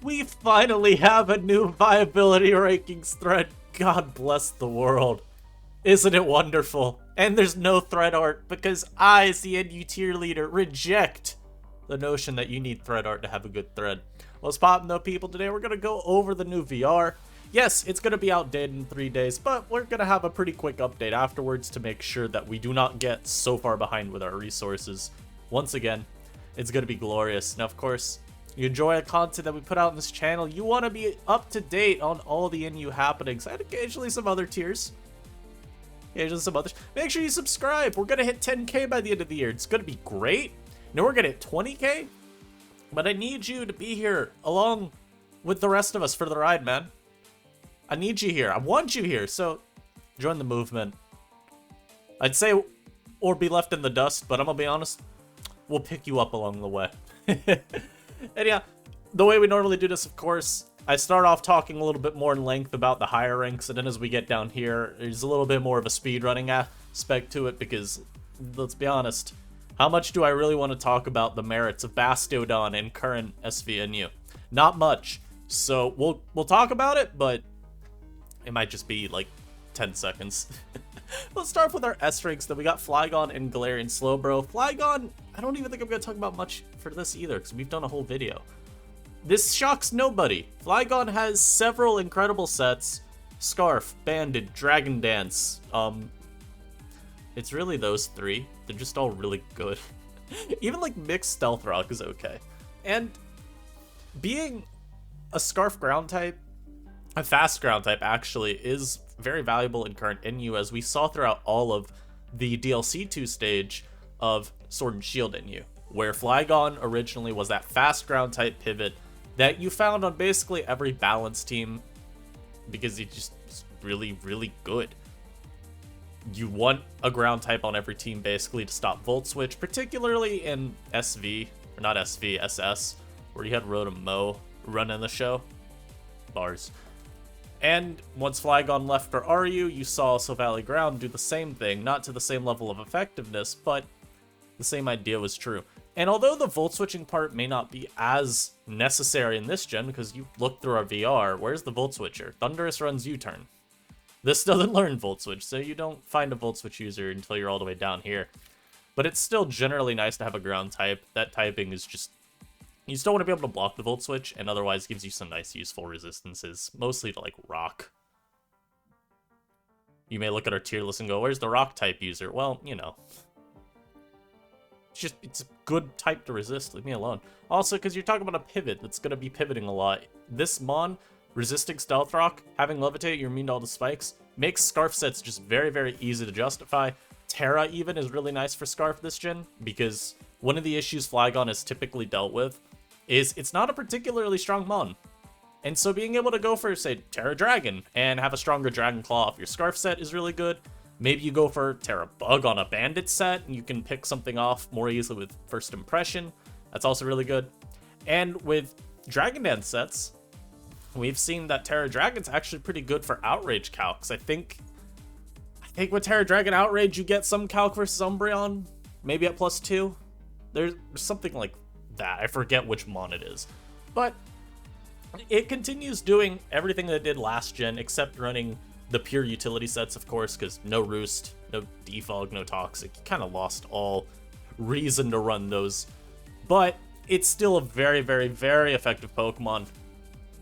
We finally have a new viability rankings thread. God bless the world. Isn't it wonderful? And there's no thread art because I, as the NU tier leader, reject the notion that you need thread art to have a good thread. What's poppin' though, people? Today we're gonna go over the new VR. Yes, it's gonna be outdated in 3 days, but we're gonna have a pretty quick update afterwards to make sure that we do not get so far behind with our resources. Once again, it's gonna be glorious. Now, of course, you enjoy the content that we put out on this channel, you want to be up to date on all the NU happenings, and occasionally some other tiers. Occasionally some others. Make sure you subscribe. We're gonna hit 10K by the end of the year. It's gonna be great. Now we're gonna hit 20K, but I need you to be here along with the rest of us for the ride, man. I need you here. I want you here. So join the movement. I'd say, or be left in the dust, but I'm gonna be honest, we'll pick you up along the way. And yeah, the way we normally do this, of course, I start off talking a little bit more in length about the higher ranks, and then as we get down here, there's a little bit more of a speedrunning aspect to it, because, let's be honest, how much do I really want to talk about the merits of Bastiodon and current SVNU? Not much. So we'll talk about it, but it might just be like 10 seconds. Let's start with our S ranks. Then we got Flygon and Galarian Slowbro. Flygon, I don't even think I'm going to talk about much for this either, because we've done a whole video. This shocks nobody. Flygon has several incredible sets. Scarf, Banded, Dragon Dance. It's really those three. They're just all really good. Even like Mixed Stealth Rock is okay. And being a Scarf ground type, a fast ground type actually, is very valuable in current NU, as we saw throughout all of the DLC 2 stage of Sword and Shield NU, where Flygon originally was that fast ground type pivot that you found on basically every balanced team, because he just was really, really good. You want a ground type on every team basically to stop Volt Switch, particularly in SV, or not SV, SS, where you had Rotom-Mow running the show. Bars. And once Flygon left for RU, you saw Silvally Ground do the same thing, not to the same level of effectiveness, but the same idea was true. And although the Volt Switching part may not be as necessary in this gen, because you look through our VR, where's the Volt Switcher? Thundurus runs U-turn. This doesn't learn Volt Switch, so you don't find a Volt Switch user until you're all the way down here. But it's still generally nice to have a ground type. That typing is just, you still want to be able to block the Volt Switch, and otherwise gives you some nice useful resistances, mostly to like Rock. You may look at our tier list and go, where's the Rock type user? Well, you know, it's a good type to resist, leave me alone. Also, because you're talking about a pivot that's going to be pivoting a lot. This Mon, resisting Stealth Rock, having Levitate, you're immune to all the spikes, makes Scarf sets just very, very easy to justify. Terra even is really nice for Scarf this gen, because one of the issues Flygon has typically dealt with is it's not a particularly strong Mon. And so being able to go for, say, Terra Dragon and have a stronger Dragon Claw off your Scarf set is really good. Maybe you go for Terra Bug on a Bandit set, and you can pick something off more easily with First Impression. That's also really good. And with Dragon Dance sets, we've seen that Terra Dragon's actually pretty good for Outrage calcs. I think with Terra Dragon Outrage, you get some calc versus Umbreon, maybe at +2. There's something like that. I forget which Mon it is. But it continues doing everything that it did last gen, except running the pure utility sets, of course, because no Roost, no Defog, no Toxic. You kind of lost all reason to run those. But it's still a very, very, very effective Pokemon.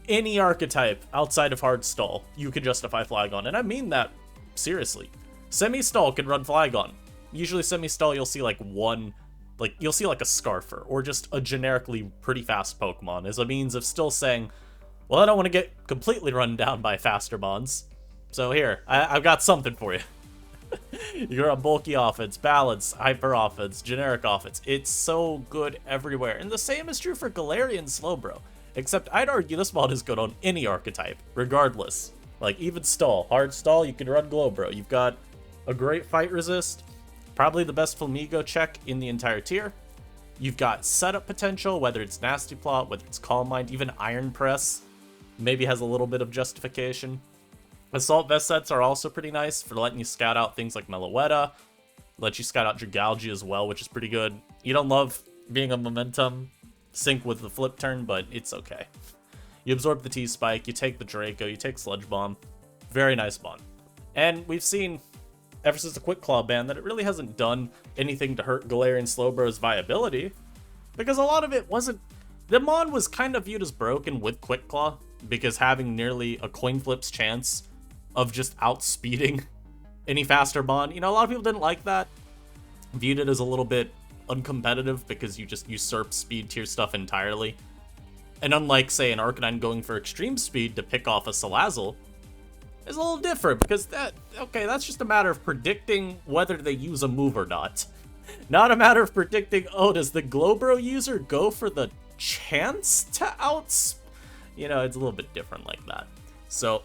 Any archetype outside of Hard Stall, you can justify Flygon, and I mean that seriously. Semi-Stall can run Flygon. Usually Semi-Stall, you'll see like one, like you'll see like a Scarfer, or just a generically pretty fast Pokemon, as a means of still saying, well, I don't want to get completely run down by faster Mons. So here, I've got something for you. You're a bulky offense, balance, hyper offense, generic offense. It's so good everywhere. And the same is true for Galarian Slowbro. Except I'd argue this mod is good on any archetype, regardless. Like even Stall, Hard Stall, you can run Glowbro. You've got a great fight resist, probably the best Flamigo check in the entire tier. You've got setup potential, whether it's Nasty Plot, whether it's Calm Mind, even Iron Press maybe has a little bit of justification. Assault Vest sets are also pretty nice for letting you scout out things like Meloetta, let you scout out Dragalge as well, which is pretty good. You don't love being a momentum sync with the flip turn, but it's okay. You absorb the T-Spike, you take the Draco, you take Sludge Bomb. Very nice mon. And we've seen, ever since the Quick Claw ban, that it really hasn't done anything to hurt Galarian Slowbro's viability. Because a lot of it wasn't... The mon was kind of viewed as broken with Quick Claw, because having nearly a coin flip's chance of just outspeeding any faster mon, you know, a lot of people didn't like that. Viewed it as a little bit uncompetitive because you just usurp speed tier stuff entirely. And unlike, say, an Arcanine going for extreme speed to pick off a Salazzle, is a little different because that's just a matter of predicting whether they use a move or not. Not a matter of predicting, oh, does the Glowbro user go for the chance to you know, it's a little bit different like that. So,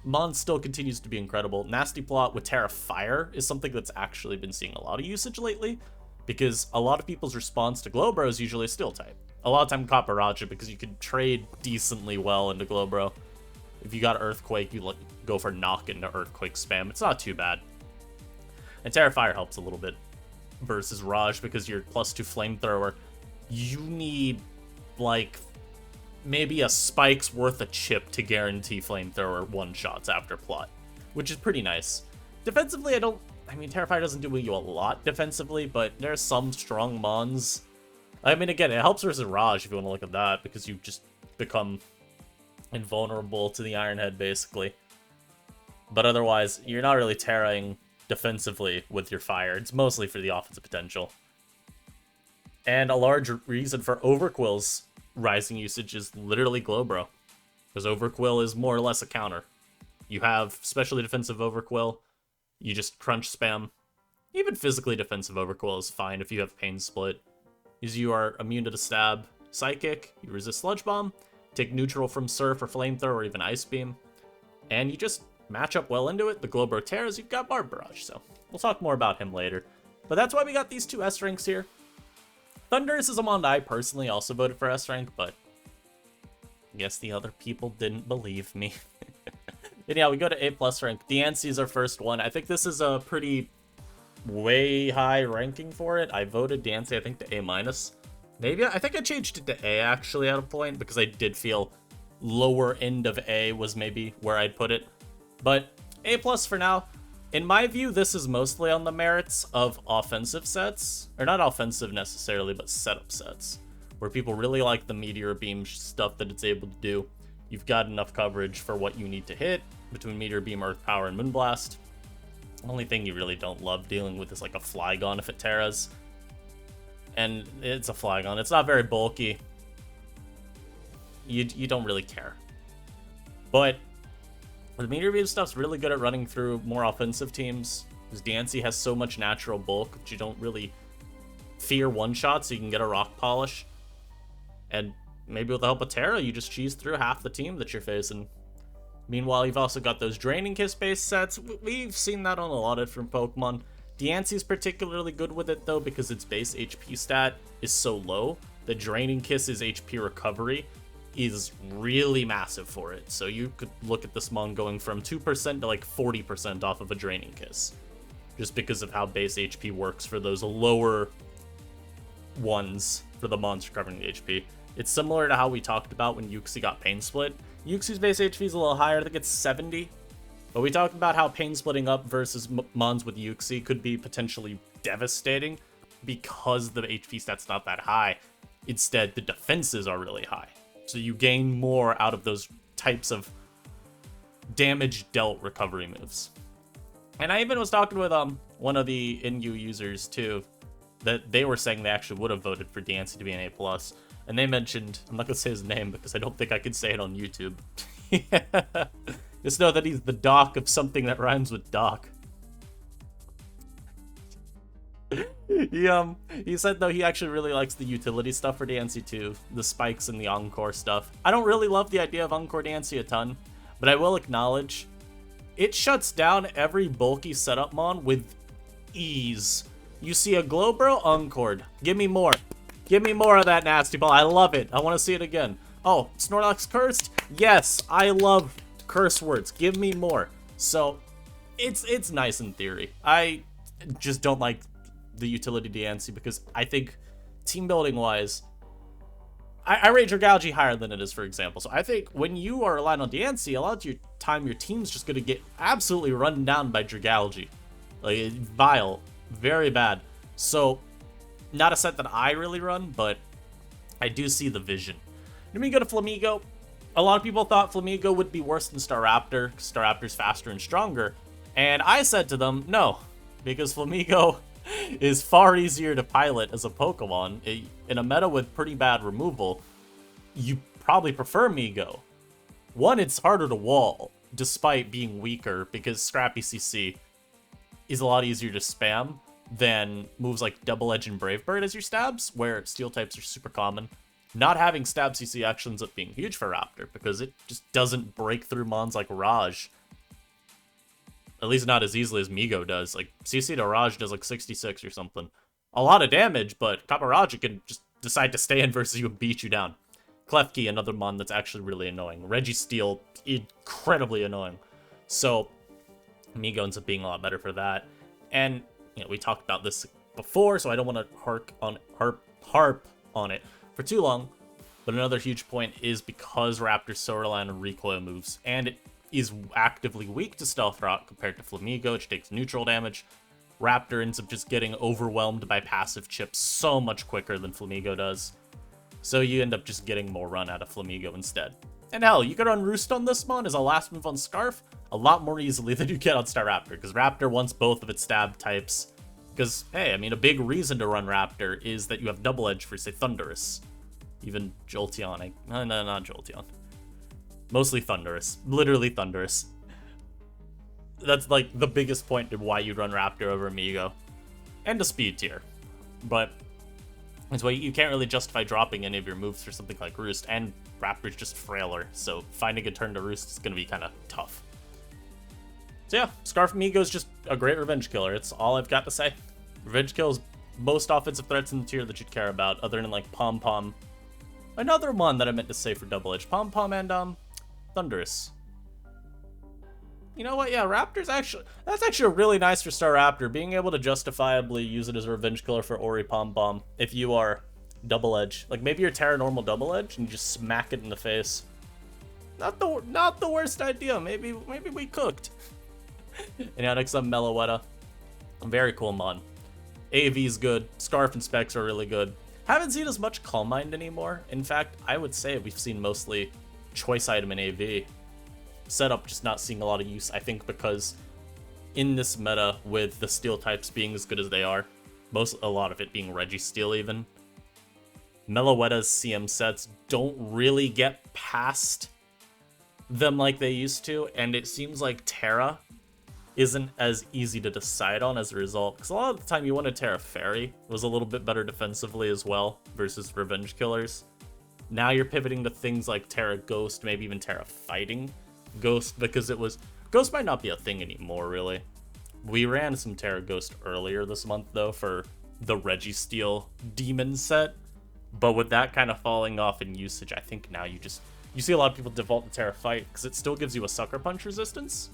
Mon still continues to be incredible. Nasty Plot with Terra Fire is something that's actually been seeing a lot of usage lately, because a lot of people's response to Glowbro is usually Steel type. A lot of time Copperajah, because you can trade decently well into Glowbro. If you got Earthquake, you go for Knock into Earthquake spam. It's not too bad. And Terra Fire helps a little bit versus Raj, because you're +2 Flamethrower. You need, like, maybe a spike's worth of chip to guarantee Flamethrower one-shots after Plot, which is pretty nice. Defensively, I mean, Terra Fire doesn't do you a lot defensively, but there's some strong mons. I mean, again, it helps versus Raj if you want to look at that, because you just become invulnerable to the Iron Head, basically. But otherwise, you're not really terraing defensively with your fire. It's mostly for the offensive potential. And a large reason for Overquill's rising usage is literally Glowbro, because Overquill is more or less a counter. You have specially defensive Overquill, you just crunch spam. Even physically defensive Overquill is fine if you have Pain Split, because you are immune to the stab. Psychic, you resist Sludge Bomb, take neutral from Surf or Flamethrower or even Ice Beam, and you just match up well into it. The Glowbro tears, you've got Barb Barrage, so we'll talk more about him later. But that's why we got these two S ranks here. Thundurus is a mon I personally also voted for S rank, but I guess the other people didn't believe me. And yeah, we go to A+ rank. Diancie is our first one. I think this is a pretty way high ranking for it. I voted Diancie, I think, to A-. Maybe, I think I changed it to A actually at a point, because I did feel lower end of A was maybe where I'd put it. But A+ for now. In my view, this is mostly on the merits of offensive sets. Or not offensive necessarily, but setup sets, where people really like the Meteor Beam stuff that it's able to do. You've got enough coverage for what you need to hit between Meteor Beam, Earth Power, and Moonblast. The only thing you really don't love dealing with is like a Flygon if it terras. And it's a Flygon. It's not very bulky. You don't really care. But the Meteor Beam stuff's really good at running through more offensive teams, because Diancie has so much natural bulk that you don't really fear one-shot, so you can get a Rock Polish. And maybe with the help of Terra, you just cheese through half the team that you're facing. Meanwhile, you've also got those Draining Kiss-based sets. We've seen that on a lot of different Pokemon. Diancie's particularly good with it, though, because its base HP stat is so low. The Draining Kiss's HP recovery is really massive for it. So you could look at this mon going from 2% to like 40% off of a Draining Kiss, just because of how base HP works for those lower ones for the monster covering the HP. It's similar to how we talked about when Uxie got Pain Split. Uxie's base HP is a little higher, I think it's 70. But we talked about how Pain Splitting up versus mons with Uxie could be potentially devastating because the HP stat's not that high. Instead, the defenses are really high. So you gain more out of those types of damage dealt recovery moves. And I even was talking with one of the NU users too, that they were saying they actually would have voted for Diancie to be an A+. And they mentioned, I'm not going to say his name because I don't think I could say it on YouTube. Just know that he's the doc of something that rhymes with doc. He said, though, he actually really likes the utility stuff for Diancie too. The spikes and the Encore stuff. I don't really love the idea of Encore Diancie a ton, but I will acknowledge it shuts down every bulky setup mon with ease. You see a Glowbro Encored. Give me more. Give me more of that nasty ball. I love it. I want to see it again. Oh, Snorlax cursed? Yes, I love curse words. Give me more. So, it's nice in theory. I just don't like the utility Diancie because I think team building wise, I rate Dragalge higher than it is, for example. So I think when you are relying on Diancie, a lot of your time, your team's just going to get absolutely run down by Dragalge. Like, vile. Very bad. So, not a set that I really run, but I do see the vision. Then we go to Flamigo. A lot of people thought Flamigo would be worse than Staraptor, because Staraptor's faster and stronger. And I said to them, no, because Flamigo is far easier to pilot as a Pokemon. In a meta with pretty bad removal, you probably prefer Migo. One, it's harder to wall, despite being weaker, because Scrappy CC is a lot easier to spam than moves like Double Edge and Brave Bird as your stabs, where steel types are super common. Not having stab CC actually ends up being huge for Raptor, because it just doesn't break through mons like Raj. At least not as easily as Migo does. Like, CC to Raj does like 66 or something. A lot of damage, but Kaparaja can just decide to stay in versus you and beat you down. Klefki, another mon that's actually really annoying. Registeel, incredibly annoying. So, Migo ends up being a lot better for that. And, you know, we talked about this before, so I don't want to harp on it for too long. But another huge point is because Raptor's so reliant on recoil moves, and it is actively weak to Stealth Rock compared to Flamigo, which takes neutral damage, Raptor ends up just getting overwhelmed by passive chips so much quicker than Flamigo does. So you end up just getting more run out of Flamigo instead. And hell, you could run Roost on this mon as a last move on Scarf a lot more easily than you get on Staraptor, because Raptor wants both of its stab types. Because, hey, I mean, a big reason to run Raptor is that you have Double Edge for, say, Thundurus. Even Jolteon. No, not Jolteon. Mostly Thundurus. Literally Thundurus. That's, like, the biggest point to why you'd run Raptor over Amigo. And a speed tier. But that's why you can't really justify dropping any of your moves for something like Roost, and Raptor's just frailer, so finding a turn to Roost is going to be kind of tough. So yeah, Scarf Amigo is just a great revenge killer. It's all I've got to say. Revenge kills most offensive threats in the tier that you'd care about, other than like Pom Pom. Another one that I meant to say for Double Edge. Pom Pom and Thundurus. You know what? Yeah, Raptor's that's actually really nice for Staraptor, being able to justifiably use it as a revenge killer for Ori Pom Pom if you are Double Edge. Like maybe you're Terra Normal Double Edge and you just smack it in the face. Not the worst idea. Maybe we cooked. And yeah, next up, Meloetta. Very cool mon. AV's good. Scarf and Specs are really good. Haven't seen as much Calm Mind anymore. In fact, I would say we've seen mostly Choice Item in AV. Setup just not seeing a lot of use, I think, because in this meta, with the steel types being as good as they are, a lot of it being Registeel even, Meloetta's CM sets don't really get past them like they used to, and it seems like Terra isn't as easy to decide on as a result, because a lot of the time you want a Terra Fairy. It was a little bit better defensively as well versus Revenge Killers. Now you're pivoting to things like Terra Ghost, maybe even Terra Fighting Ghost, because Ghost might not be a thing anymore, really. We ran some Terra Ghost earlier this month, though, for the Registeel Demon set, but with that kind of falling off in usage, I think now you see a lot of people default to Terra Fight, because it still gives you a Sucker Punch resistance,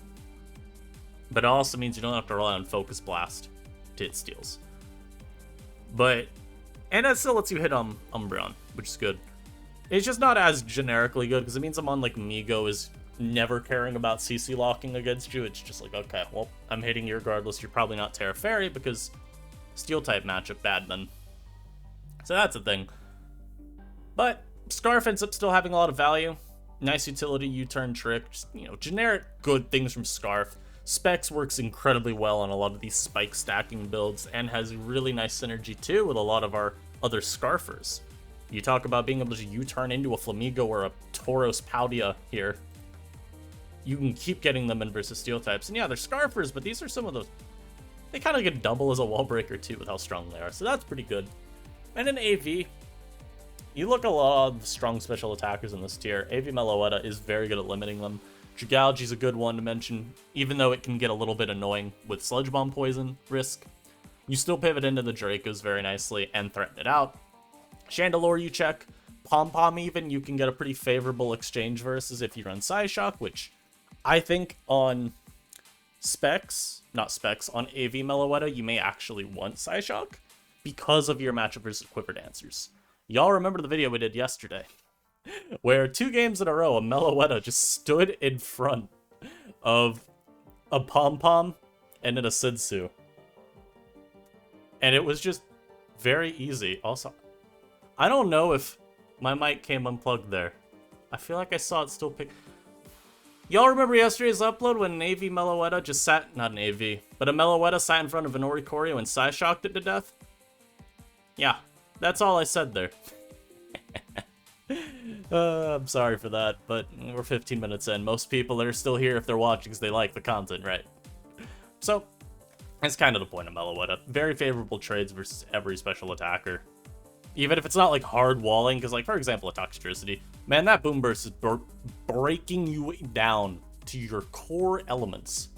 but it also means you don't have to rely on Focus Blast to hit steals. And that still lets you hit Umbreon, which is good. It's just not as generically good, because it means someone like Migo is never caring about CC locking against you. It's just like, okay, well, I'm hitting you regardless. You're probably not Terra Fairy, because Steel type matchup bad then. So that's a thing. But Scarf ends up still having a lot of value. Nice utility, U-turn trick, just, you know, generic good things from Scarf. Specs works incredibly well on a lot of these spike stacking builds, and has really nice synergy too with a lot of our other Scarfers. You talk about being able to U-turn into a Flamigo or a Tauros Paldia here. You can keep getting them in versus steel types. And yeah, they're Scarfers, but these are some of those. They kind of get double as a wall breaker too with how strong they are, so that's pretty good. And in AV, you look at a lot of the strong special attackers in this tier. AV Meloetta is very good at limiting them. Dragalge's a good one to mention, even though it can get a little bit annoying with Sludge Bomb poison risk. You still pivot into the Dracos very nicely and threaten it out. Chandelure you check. Pom Pom even, you can get a pretty favorable exchange versus if you run Psyshock, which I think on on AV Meloetta, you may actually want Psyshock because of your matchup versus Quiver Dancers. Y'all remember the video we did yesterday, where 2 games in a row, a Meloetta just stood in front of a Pom-Pom and then a Sidsu. And it was just very easy. Also, I don't know if my mic came unplugged there. I feel like I saw it still pick. Y'all remember yesterday's upload when an AV Meloetta just sat, not an AV, but a Meloetta sat in front of an Oricorio and Psy-shocked it to death? Yeah, that's all I said there. I'm sorry for that, but we're 15 minutes in. Most people that are still here, if they're watching, because they like the content, right? So, that's kind of the point of Meloetta. Very favorable trades versus every special attacker. Even if it's not like hard walling, because like for example a Toxtricity, man, that boom burst is breaking you down to your core elements.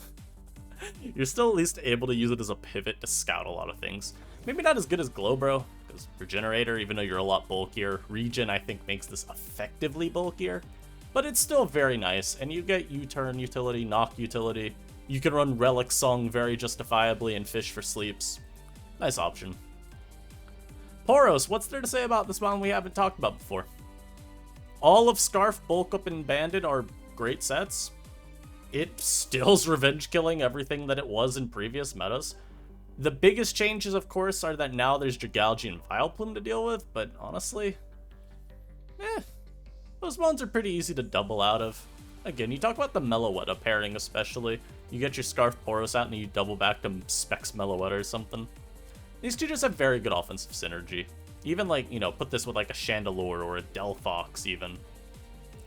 You're still at least able to use it as a pivot to scout a lot of things. Maybe not as good as Glowbro, because Regenerator, even though you're a lot bulkier, Regen I think makes this effectively bulkier, but it's still very nice, and you get U-turn utility, knock utility. You can run Relic Song very justifiably and Fish for Sleeps. Nice option. Poros, what's there to say about this one we haven't talked about before? All of Scarf, Bulk Up, and Bandit are great sets. It still's revenge killing everything that it was in previous metas. The biggest changes, of course, are that now there's Dragalge and Vileplume to deal with, but honestly, those ones are pretty easy to double out of. Again, you talk about the Meloetta pairing especially. You get your Scarf Poros out and you double back to Specs Meloetta or something. These two just have very good offensive synergy. Even like, you know, put this with like a Chandelure or a Delphox even.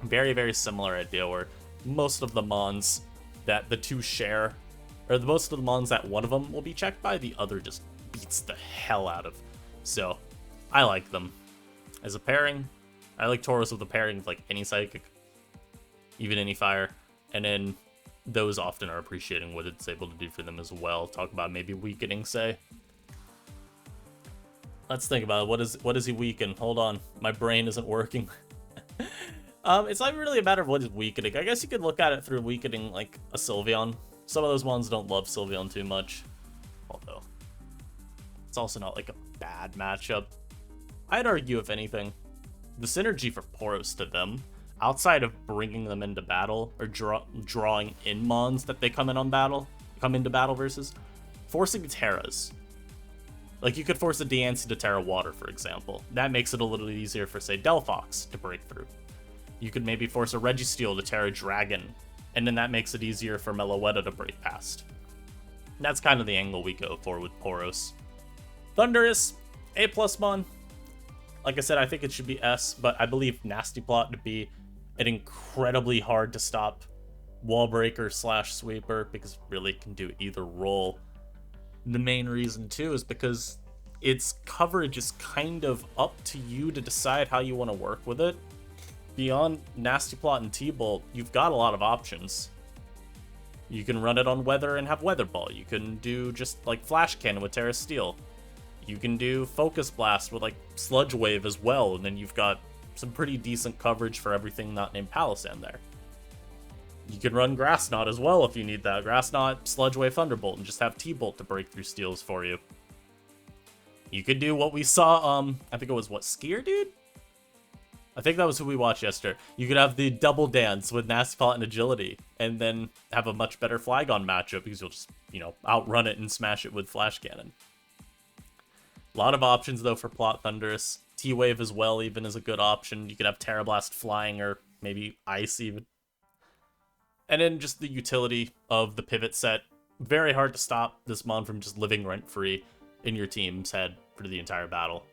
Very, very similar idea where most of the mons that the two share, or most of the mons that one of them will be checked by, the other just beats the hell out of. So, I like them. As a pairing, I like Tauros with a pairing of like any Psychic, even any Fire, and then those often are appreciating what it's able to do for them as well. Talk about maybe weakening, say. Let's think about it. What is he weaken? Hold on, my brain isn't working. It's not really a matter of what is weakening. I guess you could look at it through weakening like a Sylveon. Some of those ones don't love Sylveon too much, although it's also not like a bad matchup. I'd argue, if anything, the synergy for Poros to them, outside of bringing them into battle or drawing in mons that they come into battle versus, forcing Terras. Like, you could force a Diancie to Terra Water, for example. That makes it a little easier for, say, Delphox to break through. You could maybe force a Registeel to Terra Dragon, and then that makes it easier for Meloetta to break past. That's kind of the angle we go for with Poros. Thundurus, A+ mon. Like I said, I think it should be S, but I believe Nasty Plot to be an incredibly hard to stop wall breaker / sweeper, because really it can do either role. The main reason too is because its coverage is kind of up to you to decide how you want to work with it. Beyond Nasty Plot and T-Bolt, you've got a lot of options. You can run it on Weather and have Weather Ball. You can do just like Flash Cannon with Terra Steel. You can do Focus Blast with like Sludge Wave as well, and then you've got some pretty decent coverage for everything not named Palossand there. You can run Grass Knot as well if you need that. Grass Knot, Sludge Wave, Thunderbolt, and just have T-Bolt to break through steals for you. You could do what we saw, I think it was, what, Skier Dude? I think that was who we watched yesterday. You could have the double dance with Nasty Plot and Agility, and then have a much better Flygon matchup, because you'll just, you know, outrun it and smash it with Flash Cannon. A lot of options, though, for Plot Thundurus. T-Wave as well, even, is a good option. You could have Terra Blast flying, or maybe Ice, even. And then just the utility of the pivot set. Very hard to stop this mon from just living rent-free in your team's head for the entire battle.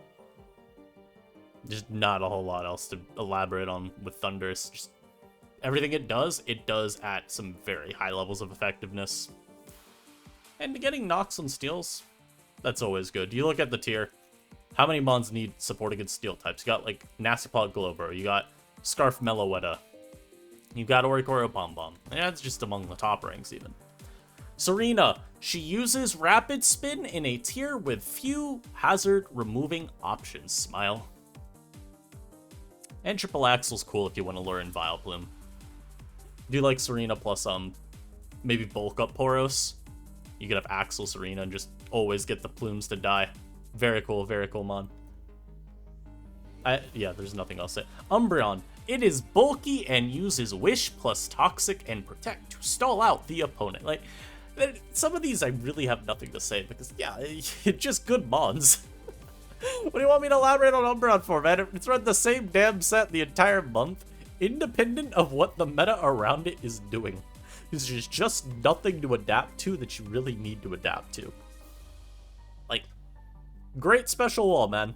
Just not a whole lot else to elaborate on with Thundurus. Just everything it does at some very high levels of effectiveness. And getting knocks on steals, that's always good. You look at the tier, how many mons need support against steel types? You got like Nasty Plot Glowbro, you got Scarf Meloetta, you've got Oricorio Pom-Pom. Yeah, it's just among the top ranks even. Serena, she uses Rapid Spin in a tier with few hazard removing options. Smile. And Triple Axle's cool if you want to lure in Vileplume. Do like Serena plus maybe bulk up Poros. You could have Axel Serena and just always get the plumes to die. Very cool mon. Yeah, there's nothing else to say. Umbreon. It is bulky and uses Wish plus Toxic and Protect to stall out the opponent. Like, some of these I really have nothing to say because, yeah, it's just good mons. What do you want me to elaborate on Umbreon for, man? It's run the same damn set the entire month, independent of what the meta around it is doing. There's just nothing to adapt to that you really need to adapt to. Like, great special wall, man.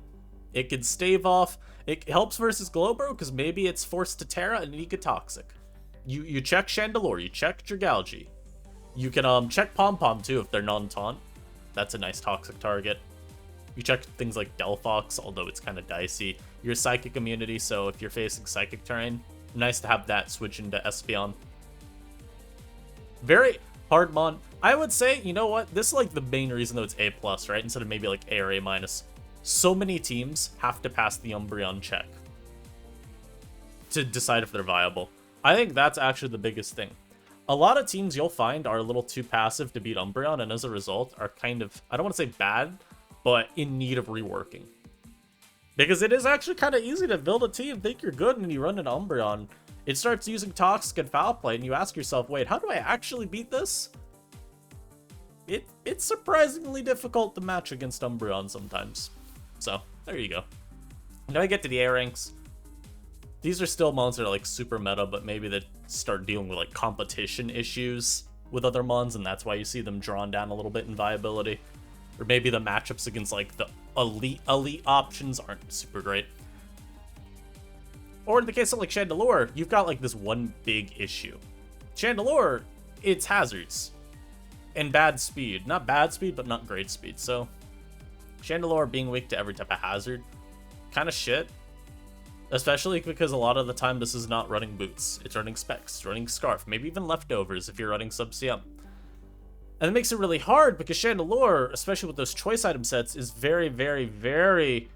It can stave off. It helps versus Glowbro because maybe it's forced to Terra and Nika Toxic. You check Chandelure, you check Dragalge. You can check Pom Pom too if they're non-taunt. That's a nice toxic target. You check things like Delphox, although it's kind of dicey. You're Psychic immunity, so if you're facing Psychic terrain, nice to have that switch into Espeon. Very hard mon. I would say, you know what? This is like the main reason though it's A+, right? Instead of maybe like A or A-. So many teams have to pass the Umbreon check to decide if they're viable. I think that's actually the biggest thing. A lot of teams you'll find are a little too passive to beat Umbreon, and as a result are kind of, I don't want to say bad, but in need of reworking. Because it is actually kind of easy to build a team, think you're good, and you run an Umbreon. It starts using Toxic and Foul Play, and you ask yourself, wait, how do I actually beat this? It's surprisingly difficult to match against Umbreon sometimes. So, there you go. Now I get to the A ranks. These are still mons that are like super meta, but maybe they start dealing with like competition issues with other mons, and that's why you see them drawn down a little bit in viability. Or maybe the matchups against like the elite options aren't super great. Or in the case of like Chandelure, you've got like this one big issue. Chandelure, it's hazards. And bad speed. Not bad speed, but not great speed. So Chandelure being weak to every type of hazard, kind of shit. Especially because a lot of the time this is not running boots. It's running specs, it's running scarf, maybe even leftovers if you're running sub-CM. And it makes it really hard because Chandelure, especially with those choice item sets, is very, very, very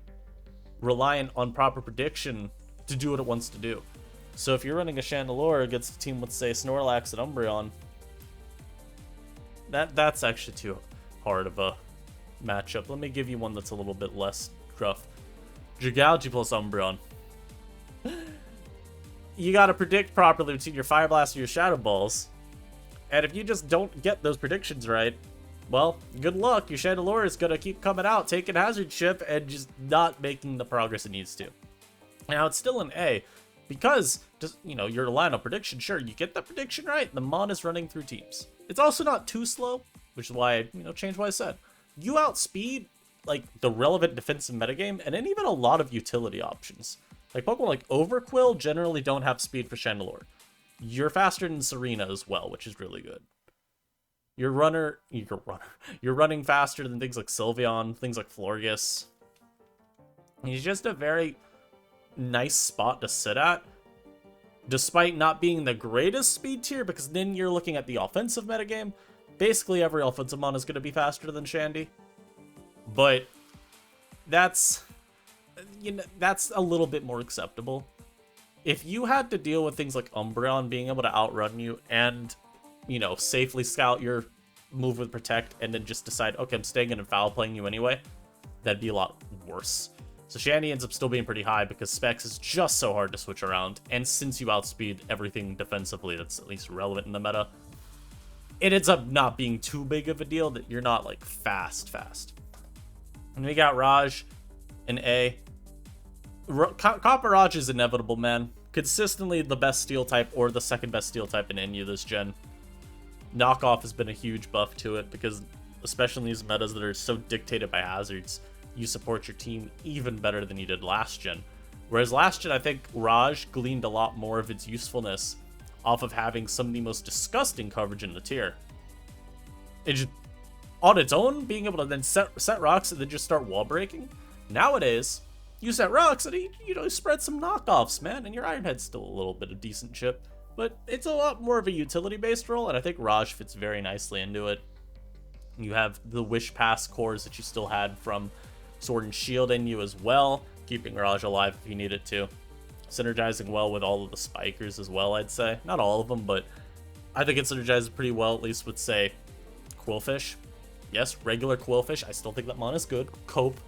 reliant on proper prediction to do what it wants to do. So if you're running a Chandelure against a team with, say, Snorlax and Umbreon, that's actually too hard of a matchup. Let me give you one that's a little bit less rough. Dragalge plus Umbreon. You gotta predict properly between your Fire Blast and your Shadow Balls. And if you just don't get those predictions right, well, good luck. Your Chandelure is gonna keep coming out, taking Hazard Chip, and just not making the progress it needs to. Now, it's still an A, because, just, you know, your lineup prediction, sure, you get the prediction right, the mon is running through teams. It's also not too slow, which is why I, changed what I said. You outspeed, like, the relevant defensive metagame, and then even a lot of utility options. Like, Pokemon like Overquill generally don't have speed for Chandelure. You're faster than Serena as well, which is really good. You're running faster than things like Sylveon, things like Florges. He's just a very nice spot to sit at, despite not being the greatest speed tier, because then you're looking at the offensive metagame. Basically, every offensive mon is going to be faster than Shandy. But that's, that's a little bit more acceptable. If you had to deal with things like Umbreon being able to outrun you and, safely scout your move with Protect and then just decide, okay, I'm staying in and foul playing you anyway, that'd be a lot worse. So Shandy ends up still being pretty high because Specs is just so hard to switch around, and since you outspeed everything defensively that's at least relevant in the meta, it ends up not being too big of a deal that you're not, like, fast. And we got Raj in A. Copper Raj is inevitable, man. Consistently the best steel type or the second best steel type in NU this gen. Knockoff has been a huge buff to it because, especially in these metas that are so dictated by hazards, you support your team even better than you did last gen. Whereas last gen, I think Raj gleaned a lot more of its usefulness off of having some of the most disgusting coverage in the tier. It just, on its own, being able to then set rocks and then just start wall breaking. Nowadays, you set rocks and you spread some knockoffs, man, and your Iron Head's still a little bit of decent chip. But it's a lot more of a utility-based role, and I think Raj fits very nicely into it. You have the Wish Pass cores that you still had from Sword and Shield in you as well, keeping Raj alive if you need it to. Synergizing well with all of the spikers as well, I'd say. Not all of them, but I think it synergizes pretty well, at least with, say, Quillfish. Yes, regular Quillfish. I still think that mon is good. Cope.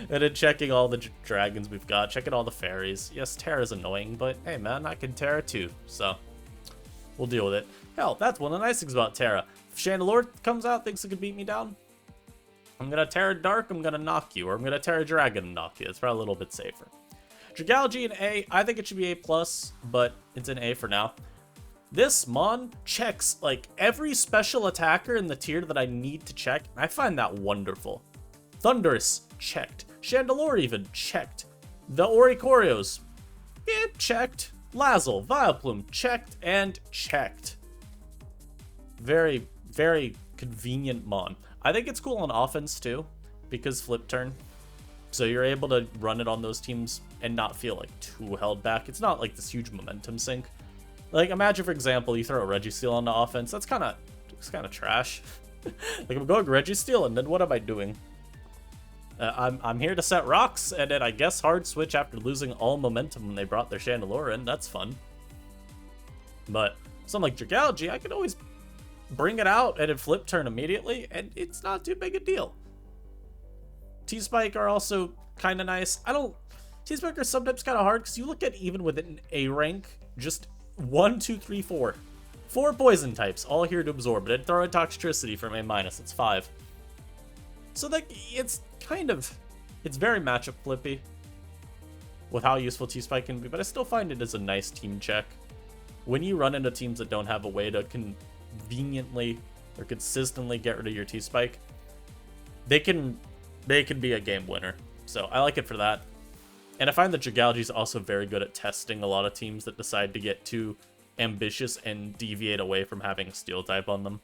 And then checking all the dragons we've got, checking all the fairies. Yes, Terra's annoying, but hey man, I can Terra too, so we'll deal with it. Hell, that's one of the nice things about Terra. If Chandelure comes out, thinks it could beat me down, I'm gonna Terra Dark, I'm gonna knock you, or I'm gonna Terra Dragon and knock you. It's probably a little bit safer. Dragalge in A, I think it should be A+, but it's an A for now. This Mon checks, like, every special attacker in the tier that I need to check, and I find that wonderful. Thundurus, checked. Chandelure even, checked. The Oricorios, checked. Lazzle, Vileplume, checked and checked. Very, very convenient Mon. I think it's cool on offense, too, because flip turn. So you're able to run it on those teams and not feel, like, too held back. It's not, like, this huge momentum sink. Like, imagine, for example, you throw a Registeel on the offense. That's kind of trash. Like, I'm going Registeel, and then what am I doing? I'm here to set rocks, and then I guess hard switch after losing all momentum when they brought their Chandelure in. That's fun. But something like Dragalge, I could always bring it out and then flip turn immediately, and it's not too big a deal. T-Spike are also kind of nice. T-Spike are sometimes kind of hard, because you look at even with an A rank, just 1, 2, 3, 4. 4 poison types, all here to absorb it. And throw in Toxtricity from A-, it's 5. So like, it's very matchup flippy with how useful T-Spike can be, but I still find it as a nice team check. When you run into teams that don't have a way to conveniently or consistently get rid of your T-Spike, they can be a game winner. So I like it for that. And I find that Dragalge is also very good at testing a lot of teams that decide to get too ambitious and deviate away from having a steel type on them.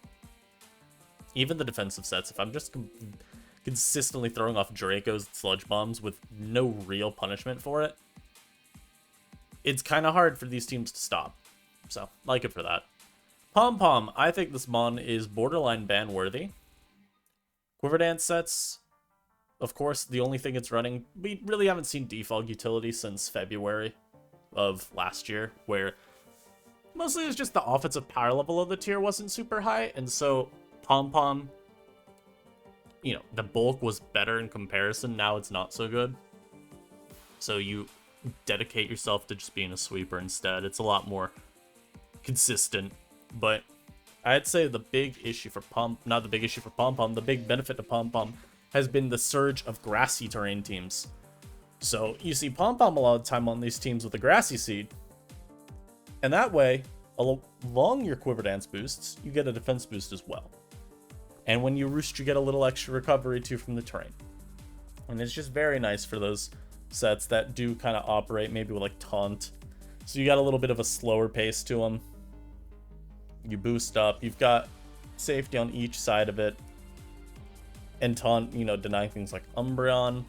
Even the defensive sets, if I'm just consistently throwing off Dracos and Sludge Bombs with no real punishment for it, it's kind of hard for these teams to stop. So, I like it for that. Pom Pom, I think this Mon is borderline ban worthy. Quiver Dance sets, of course, the only thing it's running, we really haven't seen defog utility since February of last year, where mostly it's just the offensive power level of the tier wasn't super high, and so Pom Pom, you know, the bulk was better in comparison. Now it's not so good. So you dedicate yourself to just being a sweeper instead. It's a lot more consistent, but I'd say the big issue for not the big issue for Pom Pom, the big benefit to Pom Pom has been the surge of grassy terrain teams. So you see Pom Pom a lot of the time on these teams with a grassy seed, and that way, along your Quiver Dance boosts, you get a defense boost as well. And when you roost, you get a little extra recovery too from the terrain. And it's just very nice for those sets that do kind of operate maybe with like taunt. So you got a little bit of a slower pace to them. You boost up, you've got safety on each side of it. And taunt, you know, denying things like Umbreon,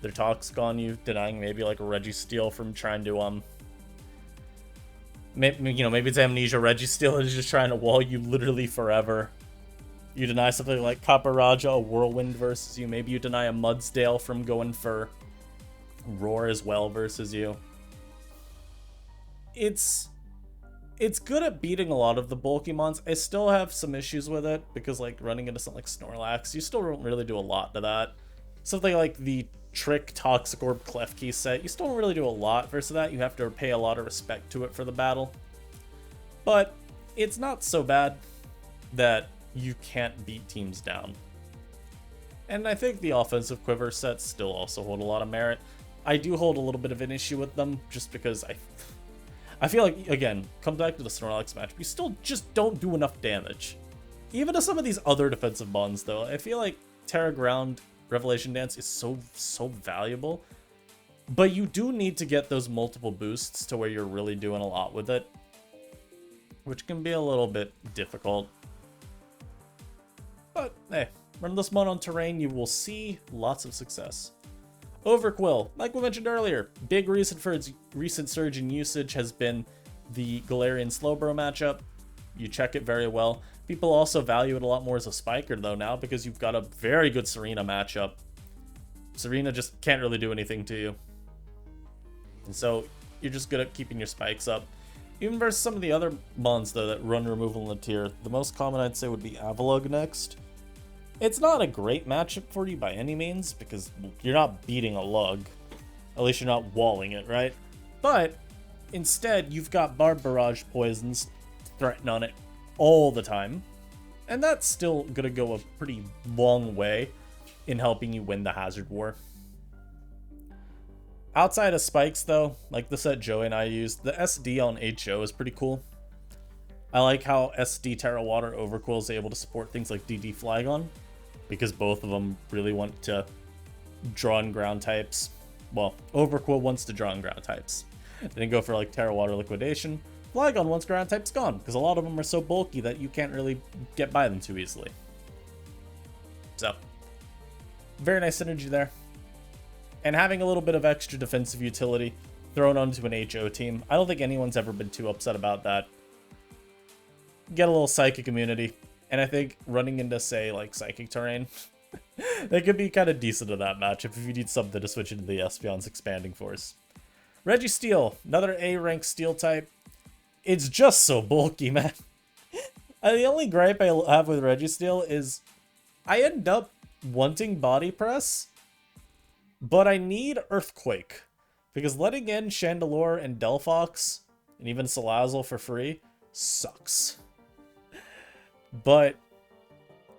their Toxic on you, denying maybe like a Registeel from trying to, maybe it's Amnesia Registeel is just trying to wall you literally forever. You deny something like Kaparaja, a Whirlwind versus you. Maybe you deny a Mudsdale from going for Roar as well versus you. It's good at beating a lot of the bulky mons. I still have some issues with it, because like running into something like Snorlax, you still don't really do a lot to that. Something like the Trick Toxic Orb Klefki set, you still don't really do a lot versus that. You have to pay a lot of respect to it for the battle. But it's not so bad that you can't beat teams down. And I think the offensive Quiver sets still also hold a lot of merit. I do hold a little bit of an issue with them, just because I feel like, again, come back to the Snorlax match, we still just don't do enough damage. Even to some of these other defensive mons, though, I feel like Terra Ground Revelation Dance is so valuable. But you do need to get those multiple boosts to where you're really doing a lot with it, which can be a little bit difficult. But, hey, run this Mon on terrain, you will see lots of success. Overquill, like we mentioned earlier, big reason for its recent surge in usage has been the Galarian Slowbro matchup. You check it very well. People also value it a lot more as a spiker, though, now, because you've got a very good Serena matchup. Serena just can't really do anything to you. And so, you're just good at keeping your spikes up. Even versus some of the other mons, though, that run removal in the tier, the most common I'd say would be Avalugg next. It's not a great matchup for you by any means, because you're not beating a lug. At least you're not walling it, right? But instead, you've got Barb Barrage poisons threaten on it all the time. And that's still gonna go a pretty long way in helping you win the Hazard War. Outside of spikes, though, like the set Joey and I used, the SD on HO is pretty cool. I like how SD Terra Water Overquill is able to support things like DD Flygon, because both of them really want to draw in ground types. Well, Overquill wants to draw in ground types. Then go for like Terra Water Liquidation. Flygon wants ground types gone, because a lot of them are so bulky that you can't really get by them too easily. So, very nice synergy there. And having a little bit of extra defensive utility thrown onto an HO team, I don't think anyone's ever been too upset about that. Get a little Psychic immunity, and I think running into, say, like Psychic terrain, that could be kind of decent in that matchup if you need something to switch into the Espeon's Expanding Force. Registeel, another A-rank Steel type. It's just so bulky, man. The only gripe I have with Registeel is I end up wanting Body Press, but I need Earthquake, because letting in Chandelure and Delphox, and even Salazzle for free, sucks. But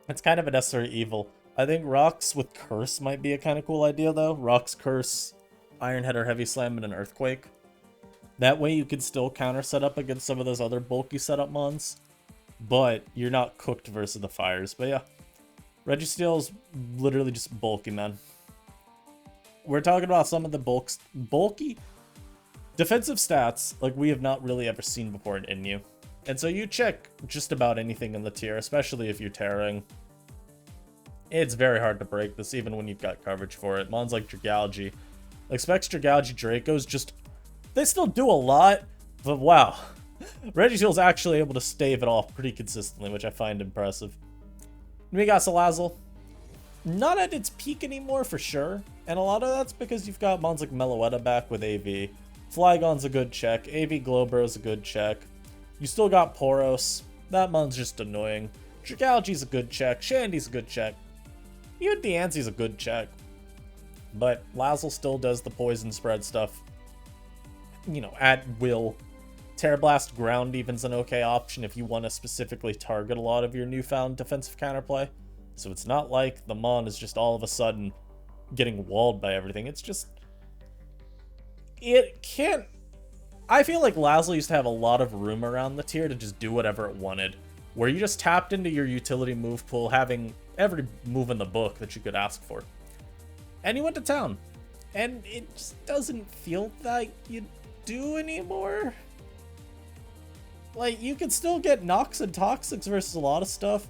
it's kind of a necessary evil. I think Rocks with Curse might be a kind of cool idea, though. Rocks, Curse, Iron Head or Heavy Slam, and an Earthquake. That way you could still counter set up against some of those other bulky setup mons, but you're not cooked versus the fires. But yeah, Registeel's literally just bulky, man. We're talking about some of the bulky defensive stats like we have not really ever seen before in Inu. And so you check just about anything in the tier, especially if you're terroring. It's very hard to break this even when you've got coverage for it. Mons like Dragalge, like Specs, Dragalge, Dracos, just, they still do a lot, but wow. Registeel's actually able to stave it off pretty consistently, which I find impressive. And we got Salazzle. Not at its peak anymore for sure, and a lot of that's because you've got mons like Meloetta back with AV. Flygon's a good check, AV Glowbro's a good check. You still got Poros, that mon's just annoying. Dragalge's a good check, Shandy's a good check. Even Diance's a good check. But Lazzle still does the poison spread stuff, you know, at will. Terra Blast Ground Even's an okay option if you want to specifically target a lot of your newfound defensive counterplay. So it's not like the Mon is just all of a sudden getting walled by everything. It's just, it can't, I feel like Lazzle used to have a lot of room around the tier to just do whatever it wanted, where you just tapped into your utility move pool, having every move in the book that you could ask for. And you went to town. And it just doesn't feel like you do anymore. Like, you can still get Nox and Toxics versus a lot of stuff.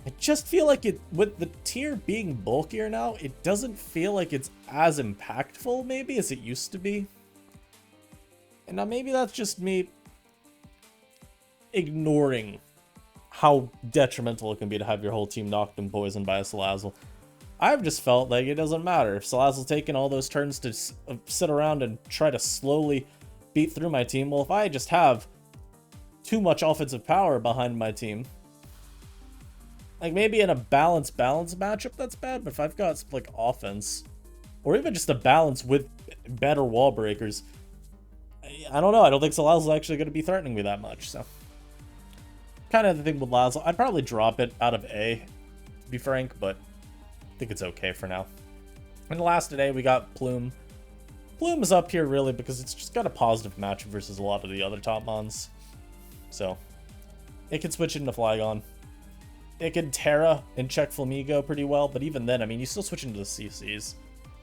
I just feel like it, with the tier being bulkier now, it doesn't feel like it's as impactful, maybe, as it used to be. And now maybe that's just me ignoring how detrimental it can be to have your whole team knocked and poisoned by a Salazzle. I've just felt like it doesn't matter. If Salazzle's taking all those turns to sit around and try to slowly beat through my team, well, if I just have too much offensive power behind my team, like maybe in a balance matchup that's bad, but if I've got like offense, or even just a balance with better wall breakers, I don't know, I don't think Salazzle's actually going to be threatening me that much, so. Kind of the thing with Lazzle, I'd probably drop it out of A, to be frank, but I think it's okay for now. And the last today, we got Plume. Plume is up here really because it's just got a positive matchup versus a lot of the other top mons. So, it can switch into Flygon. It can Terra and check Flamigo pretty well, but even then, I mean, you still switch into the CCs.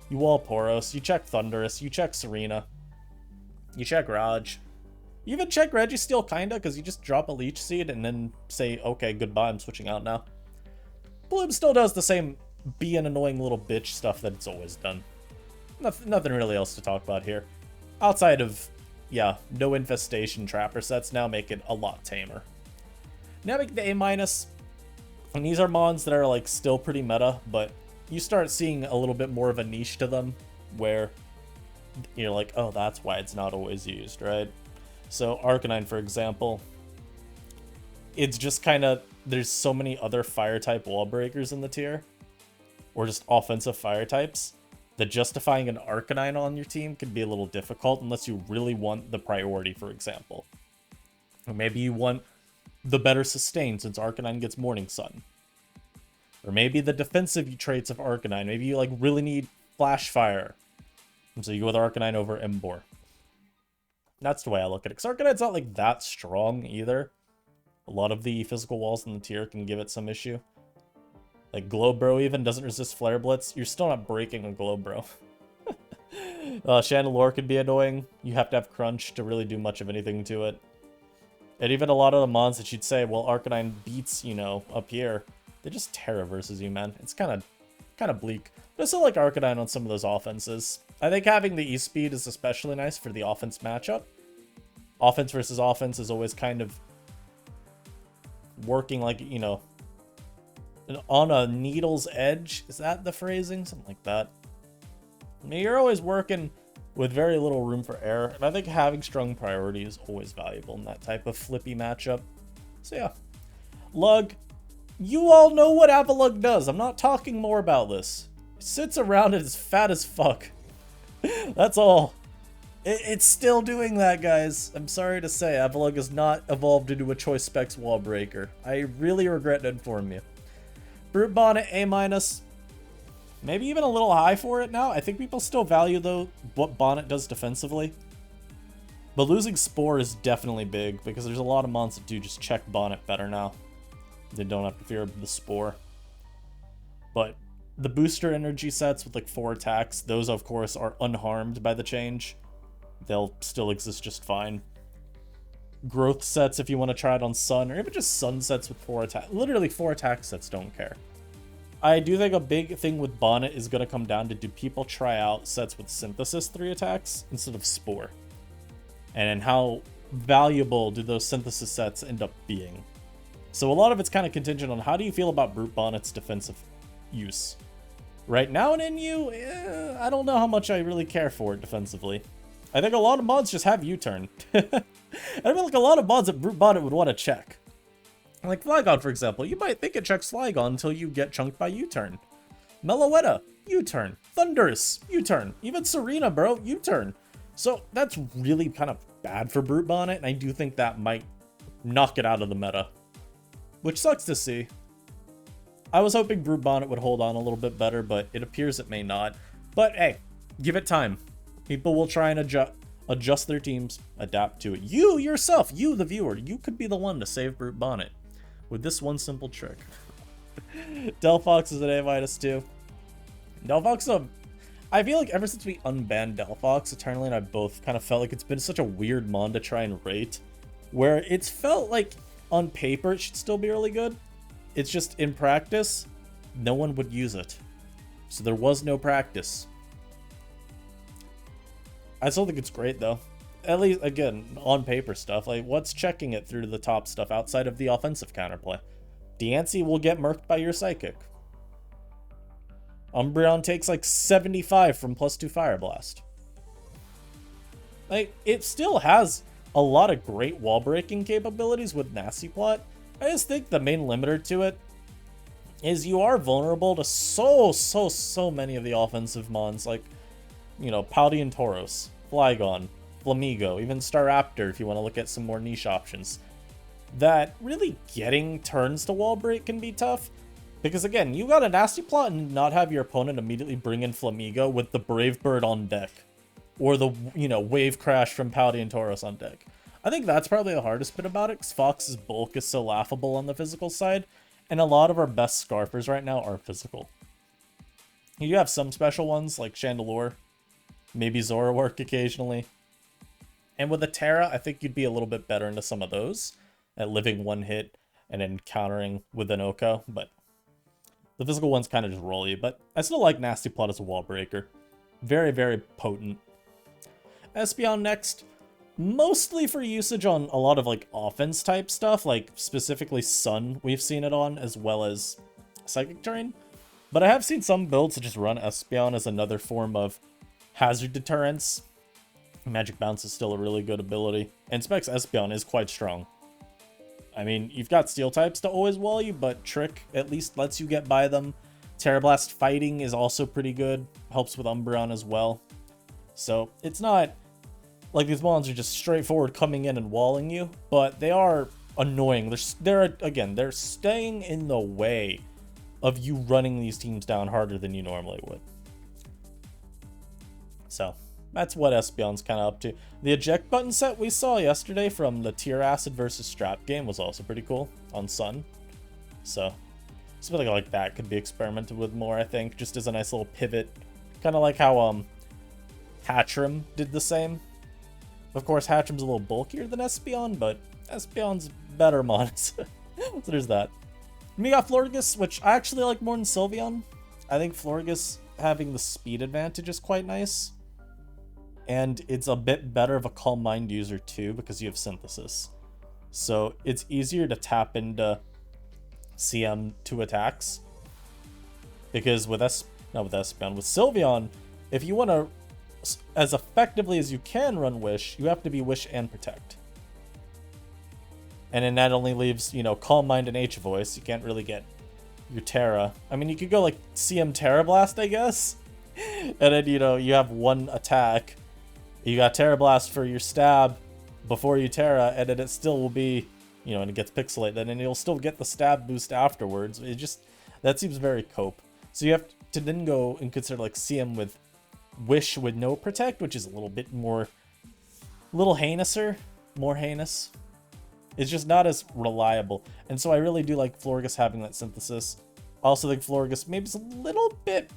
You wall Poros, you check Thundurus, you check Serena, you check Raj. You even check Registeel kinda, because you just drop a Leech Seed and then say, okay, goodbye, I'm switching out now. Bloom still does the same be an annoying little bitch stuff that it's always done. Nothing really else to talk about here. Outside of, yeah, no infestation trapper sets now make it a lot tamer. Now make the A-, and these are mons that are like still pretty meta, but you start seeing a little bit more of a niche to them where you're like, oh, that's why it's not always used, right? So Arcanine, for example, it's just kind of there's so many other fire-type wall breakers in the tier, or just offensive fire types, that justifying an Arcanine on your team can be a little difficult unless you really want the priority, for example. Or maybe you want the better sustain since Arcanine gets Morning Sun. Or maybe the defensive traits of Arcanine. Maybe you like really need Flash Fire. And so you go with Arcanine over Emboar. That's the way I look at it. Because Arcanine's not like that strong either. A lot of the physical walls in the tier can give it some issue. Like Glowbro even doesn't resist Flare Blitz. You're still not breaking a Glowbro. Chandelure could be annoying. You have to have Crunch to really do much of anything to it. And even a lot of the mons that you'd say, well, Arcanine beats, you know, up here, they just Terra versus you, man. It's kind of bleak. But I still like Arcanine on some of those offenses. I think having the E-Speed is especially nice for the offense matchup. Offense versus offense is always kind of working like, you know, on a needle's edge. Is that the phrasing? Something like that. I mean, you're always working with very little room for error, and I think having strong priority is always valuable in that type of flippy matchup. So yeah. Lug. You all know what Avalugg does. I'm not talking more about this. It sits around and is fat as fuck. That's all. It's still doing that, guys. I'm sorry to say, Avalugg has not evolved into a Choice Specs wall breaker. I really regret to inform you. Brute Bonnet, A-. Maybe even a little high for it now. I think people still value, though, what Bonnet does defensively. But losing Spore is definitely big, because there's a lot of mons that do just check Bonnet better now. They don't have to fear the Spore. But the booster energy sets with like 4 attacks, those of course are unharmed by the change. They'll still exist just fine. Growth sets if you want to try it on Sun, or even just Sun sets with 4 attack. Literally 4 attack sets don't care. I do think a big thing with Bonnet is going to come down to, do people try out sets with Synthesis 3 attacks instead of Spore? And how valuable do those Synthesis sets end up being? So a lot of it's kind of contingent on how do you feel about Brute Bonnet's defensive use. Right now in NU, I don't know how much I really care for it defensively. I think a lot of mods just have U-turn. I feel like a lot of mods that Brute Bonnet would want to check. Like Flygon, for example. You might think it checks Flygon until you get chunked by U-turn. Meloetta, U-turn. Thundurus, U-turn. Even Serena, bro, U-turn. So that's really kind of bad for Brute Bonnet, and I do think that might knock it out of the meta. Which sucks to see. I was hoping Brute Bonnet would hold on a little bit better, but it appears it may not. But hey, give it time. People will try and adjust their teams, adapt to it. You yourself, you the viewer, you could be the one to save Brute Bonnet with this one simple trick. Delphox is an A- too. Delphox, I feel like ever since we unbanned Delphox, Eternally and I both kind of felt like it's been such a weird mon to try and rate, where it's felt like on paper it should still be really good. It's just in practice, no one would use it. So there was no practice. I still think it's great though. At least, again, on paper stuff. Like, what's checking it through to the top stuff outside of the offensive counterplay? Diancie will get murked by your Psychic. Umbreon takes like 75 from +2 Fire Blast. Like, it still has a lot of great wall breaking capabilities with Nasty Plot. I just think the main limiter to it is you are vulnerable to so many of the offensive mons, like, you know, Paldean Tauros, Flygon, Flamigo, even Staraptor if you want to look at some more niche options. That really getting turns to wall break can be tough. Because again, you got a Nasty Plot and not have your opponent immediately bring in Flamigo with the Brave Bird on deck. Or the, you know, Wave Crash from Paldean Tauros on deck. I think that's probably the hardest bit about it, because Fox's bulk is so laughable on the physical side, and a lot of our best Scarfers right now are physical. You have some special ones, like Chandelure, maybe Zoroark occasionally. And with a Terra, I think you'd be a little bit better into some of those, at living one hit and then countering with an Oko, but the physical ones kind of just roll you. But I still like Nasty Plot as a wall breaker. Very, very potent. Espeon next. Mostly for usage on a lot of like offense type stuff, like specifically Sun we've seen it on, as well as Psychic Terrain. But I have seen some builds that just run Espeon as another form of hazard deterrence. Magic Bounce is still a really good ability, and Specs Espeon is quite strong. I mean, you've got steel types to always wall you, but Trick at least lets you get by them. Terrablast fighting is also pretty good. Helps with Umbreon as well. So it's not like these mons are just straightforward coming in and walling you, but they are annoying. They're staying in the way of you running these teams down harder than you normally would. So that's what Espeon's kind of up to. The eject button set we saw yesterday from the Tier Acid versus Strap game was also pretty cool on Sun. So something like that could be experimented with more, I think, just as a nice little pivot. Kind of like how Hatchrim did the same. Of course, Hatchrim's a little bulkier than Espeon, but Espeon's better mon. So there's that. And we got Florges, which I actually like more than Sylveon. I think Florges having the speed advantage is quite nice. And it's a bit better of a Calm Mind user too, because you have Synthesis. So it's easier to tap into CM2 attacks. Because with Sylveon, if you want to, as effectively as you can run Wish, you have to be Wish and Protect. And then that only leaves, you know, Calm Mind and H-Voice. You can't really get your Terra. I mean, you could go like CM Terra Blast, I guess. And then, you know, you have one attack. You got Terra Blast for your stab before you Terra, and then it still will be, you know, and it gets pixelated, and you'll still get the stab boost afterwards. It just, that seems very cope. So you have to then go and consider like CM with Wish with no Protect, which is a little bit more, more heinous. It's just not as reliable. And so I really do like Florges having that Synthesis. I also think Florges maybe is a little bit...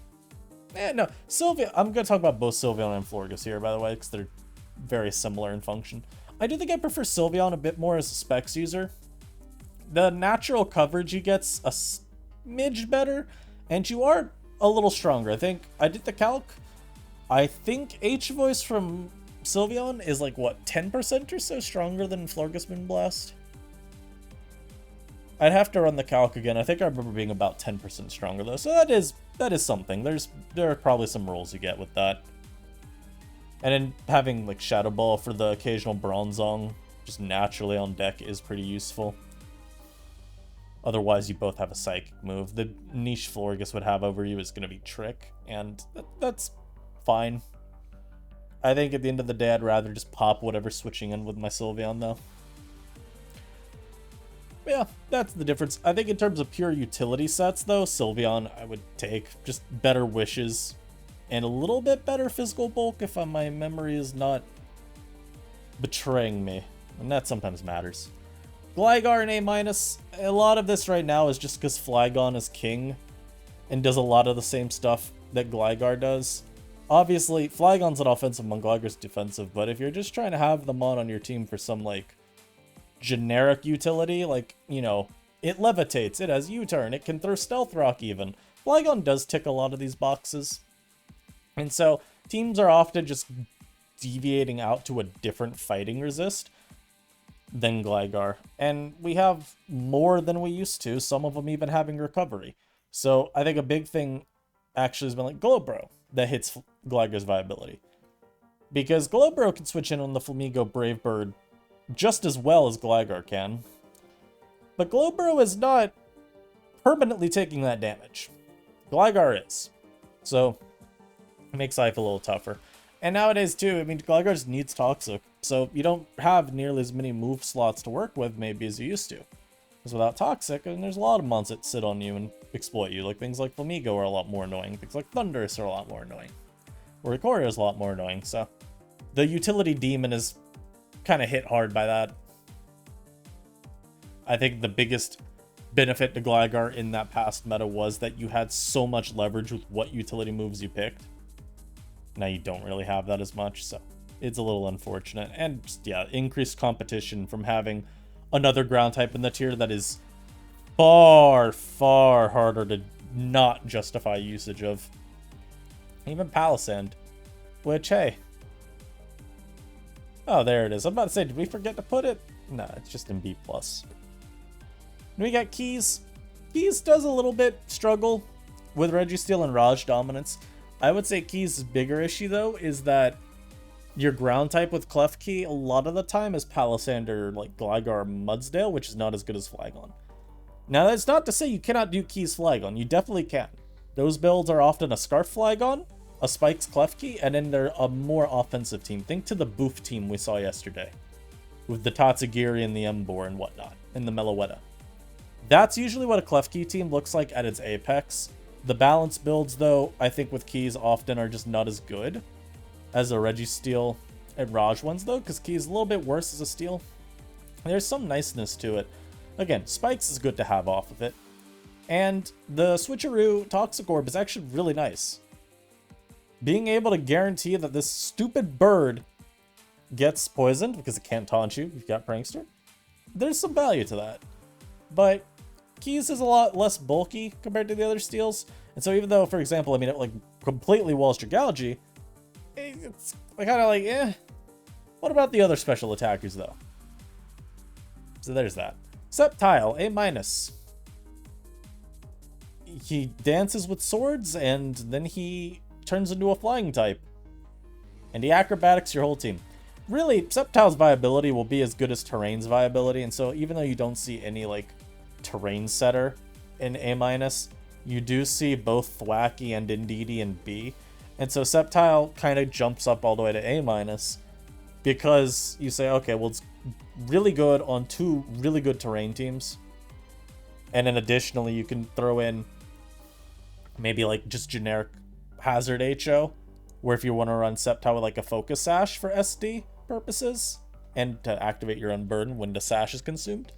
no, Sylveon... I'm going to talk about both Sylveon and Florges here, by the way, because they're very similar in function. I do think I prefer Sylveon a bit more as a Specs user. The natural coverage he gets a smidge better, and you are a little stronger. I think I did the calc. I think H-Voice from Sylveon is like, what, 10% or so stronger than Florges Moonblast? I'd have to run the calc again. I think I remember being about 10% stronger though, so that is something. There are probably some rules you get with that. And then having like Shadow Ball for the occasional Bronzong just naturally on deck is pretty useful. Otherwise, you both have a Psychic move. The niche Florges would have over you is going to be Trick, and that's fine. I think at the end of the day, I'd rather just pop whatever's switching in with my Sylveon, though. But yeah, that's the difference. I think in terms of pure utility sets, though, Sylveon I would take. Just better wishes and a little bit better physical bulk if my memory is not betraying me. And that sometimes matters. Gligar an A-. A lot of this right now is just because Flygon is king and does a lot of the same stuff that Gligar does. Obviously, Flygon's an offensive mon, Gligar's defensive, but if you're just trying to have the mon on your team for some, like, generic utility, like, you know, it levitates, it has U-turn, it can throw Stealth Rock even. Flygon does tick a lot of these boxes. And so, teams are often just deviating out to a different fighting resist than Gligar. And we have more than we used to, some of them even having recovery. So, I think a big thing actually has been like Glowbro that hits Gligar's viability. Because Glowbro can switch in on the Flamigo Brave Bird just as well as Gligar can. But Glowbro is not permanently taking that damage. Gligar is. So, it makes life a little tougher. And nowadays too, I mean, Gligar just needs Toxic. So you don't have nearly as many move slots to work with maybe as you used to. Because without Toxic, and there's a lot of mons that sit on you and exploit you. Like things like Flamigo are a lot more annoying. Things like Thundurus are a lot more annoying. Or Ikoria is a lot more annoying. So the utility demon is kind of hit hard by that. I think the biggest benefit to Gligar in that past meta was that you had so much leverage with what utility moves you picked. Now you don't really have that as much, so it's a little unfortunate. And just, yeah, increased competition from having another ground type in the tier that is far, far harder to not justify usage of. Even Palisand, which, hey. Oh, there it is. I'm about to say, did we forget to put it? No, it's just in B+. We got Keys. Keys does a little bit struggle with Registeel and Raj dominance. I would say Keys' bigger issue, though, is that Your ground type with Klefki a lot of the time is Palisander, like Gligar, Mudsdale, which is not as good as Flygon. Now, that's not to say you cannot do Keys Flygon. You definitely can. Those builds are often a Scarf Flygon, a Spikes Klefki, and then they're a more offensive team. Think to the Boof team we saw yesterday, with the Tatsugiri and the Emboar and whatnot, and the Meloetta. That's usually what a Klefki team looks like at its apex. The balance builds, though, I think with Keys often are just not as good as a Registeel and Raj ones, though, because Key is a little bit worse as a Steel. There's some niceness to it. Again, Spikes is good to have off of it. And the switcheroo Toxic Orb is actually really nice. Being able to guarantee that this stupid bird gets poisoned because it can't taunt you, you've got Prankster, there's some value to that. But Keys is a lot less bulky compared to the other Steels. And so even though, for example, I mean, it like completely walls your Galaxy, it's kind of like, eh. What about the other special attackers, though? So there's that. Sceptile, A-. He dances with swords, and then he turns into a flying type. And he acrobatics your whole team. Really, Sceptile's viability will be as good as Terrain's viability, and so even though you don't see any, like, Terrain setter in A-, you do see both Thwackey and Indeedee in B. And so Sceptile kind of jumps up all the way to A- because you say, okay, well, it's really good on two really good terrain teams. And then additionally, you can throw in maybe like just generic Hazard HO, where if you want to run Sceptile with like a Focus Sash for SD purposes and to activate your Unburden when the Sash is consumed,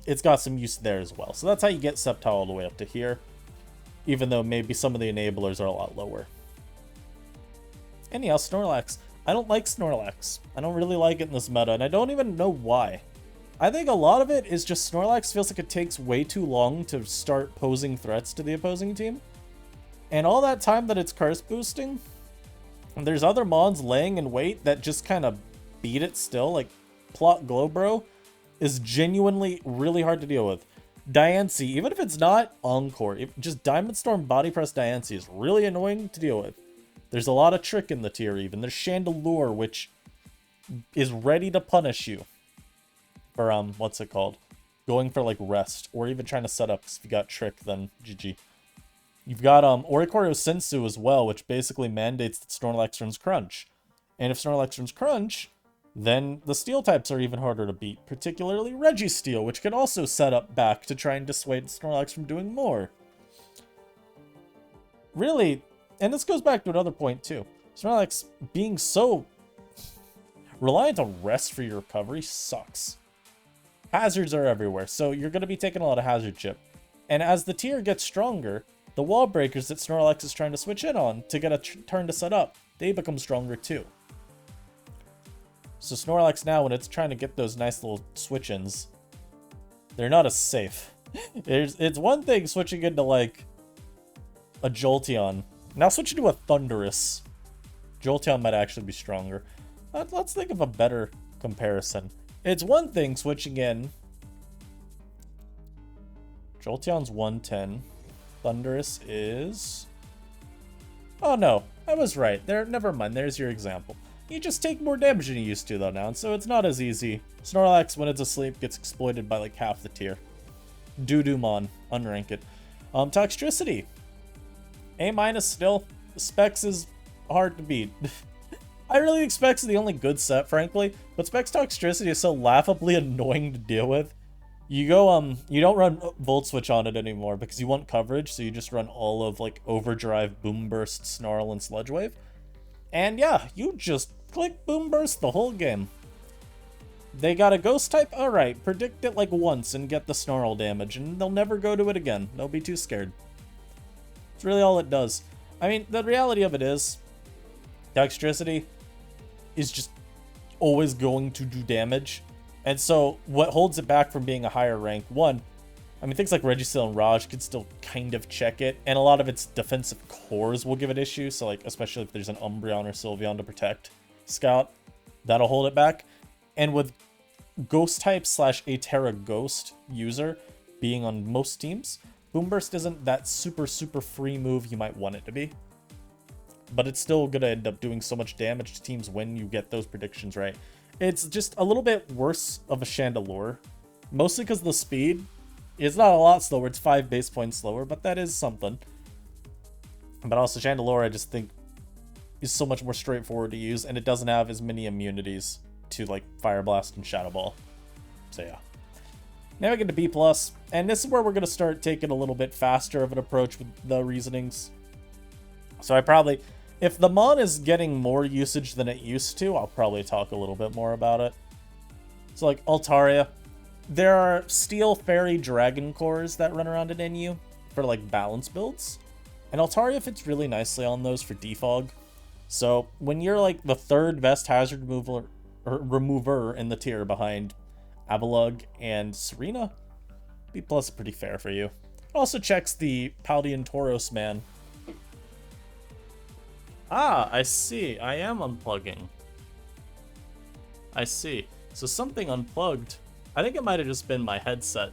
it's got some use there as well. So that's how you get Sceptile all the way up to here, even though maybe some of the enablers are a lot lower. Anyhow, Snorlax. I don't like Snorlax. I don't really like it in this meta, and I don't even know why. I think a lot of it is just Snorlax feels like it takes way too long to start posing threats to the opposing team. And all that time that it's curse boosting, there's other mons laying in wait that just kind of beat it still. Like, Plot Glowbro is genuinely really hard to deal with. Diancie, even if it's not Encore, just Diamond Storm Body Press Diancie is really annoying to deal with. There's a lot of trick in the tier even. There's Chandelure, which is ready to punish you for, what's it called? Going for, like, rest, or even trying to set up, because if you got trick, then GG. You've got, Oricorio Sensu as well, which basically mandates that Snorlax runs Crunch. And if Snorlax runs Crunch, then the Steel types are even harder to beat, particularly Registeel, which can also set up back to try and dissuade Snorlax from doing more. Really, and this goes back to another point too. Snorlax being so reliant on rest for your recovery sucks. Hazards are everywhere, so you're going to be taking a lot of hazard chip. And as the tier gets stronger, the wall breakers that Snorlax is trying to switch in on to get a turn to set up, they become stronger too. So Snorlax now, when it's trying to get those nice little switch-ins, they're not as safe. It's one thing switching into, like, a Jolteon. Now switch into a Thundurus. Jolteon might actually be stronger. Let's think of a better comparison. It's one thing switching in. Jolteon's 110. Thundurus is... Oh no, I was right. Never mind, there's your example. You just take more damage than you used to though now, so it's not as easy. Snorlax, when it's asleep, gets exploited by like half the tier. Doo-Doo-Mon, unrank it. Toxtricity. A- still. Specs is hard to beat. I really think Specs is the only good set, frankly, but Specs Toxtricity is so laughably annoying to deal with. You go, you don't run Volt Switch on it anymore because you want coverage, so you just run all of, like, Overdrive, Boom Burst, Snarl, and Sludge Wave. And yeah, you just click Boom Burst the whole game. They got a Ghost type? Alright, predict it like once and get the Snarl damage, and they'll never go to it again. They'll be too scared. It's really all it does. I mean, the reality of it is, Toxtricity is just always going to do damage. And so, what holds it back from being a higher rank, one, I mean, things like Registeel and Raj could still kind of check it, and a lot of its defensive cores will give it issues, so like, especially if there's an Umbreon or Sylveon to protect Scout, that'll hold it back. And with Ghost type slash Atera Ghost user being on most teams, Boom Burst isn't that super free move you might want it to be. but it's still going to end up doing so much damage to teams when you get those predictions right. It's just a little bit worse of a Chandelure, mostly because the speed is not a lot slower. It's 5 base points slower, but that is something. But also Chandelure, I just think, is so much more straightforward to use, and it doesn't have as many immunities to like Fire Blast and Shadow Ball. So yeah. Now we get to B+, and this is where we're going to start taking a little bit faster of an approach with the reasonings. So I probably, if the Mon is getting more usage than it used to, I'll probably talk a little bit more about it. So like Altaria, there are Steel Fairy Dragon Cores that run around in NU for like balance builds, and Altaria fits really nicely on those for defog. So when you're like the third best hazard remover in the tier behind Avalugg and Serena, B+ is pretty fair for you. It also checks the Paldean Tauros man. Ah, I see. I am unplugging. I see. So something unplugged. I think it might have just been my headset.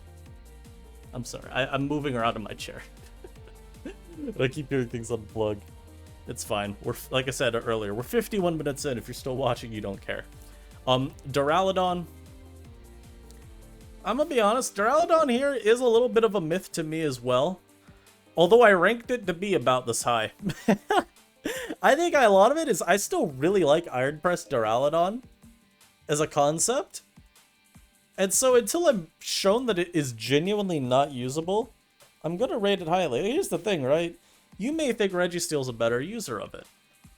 I'm sorry. I'm moving around in my chair. I keep hearing things unplug. It's fine. We're, like I said earlier, we're 51 minutes in. If you're still watching, you don't care. Duraludon. I'm gonna be honest, Duraludon here is a little bit of a myth to me as well. Although I ranked it to be about this high. I think a lot of it is I still really like Iron Press Duraludon as a concept. And so until I'm shown that it is genuinely not usable, I'm gonna rate it highly. Here's the thing, right? You may think Registeel's a better user of it.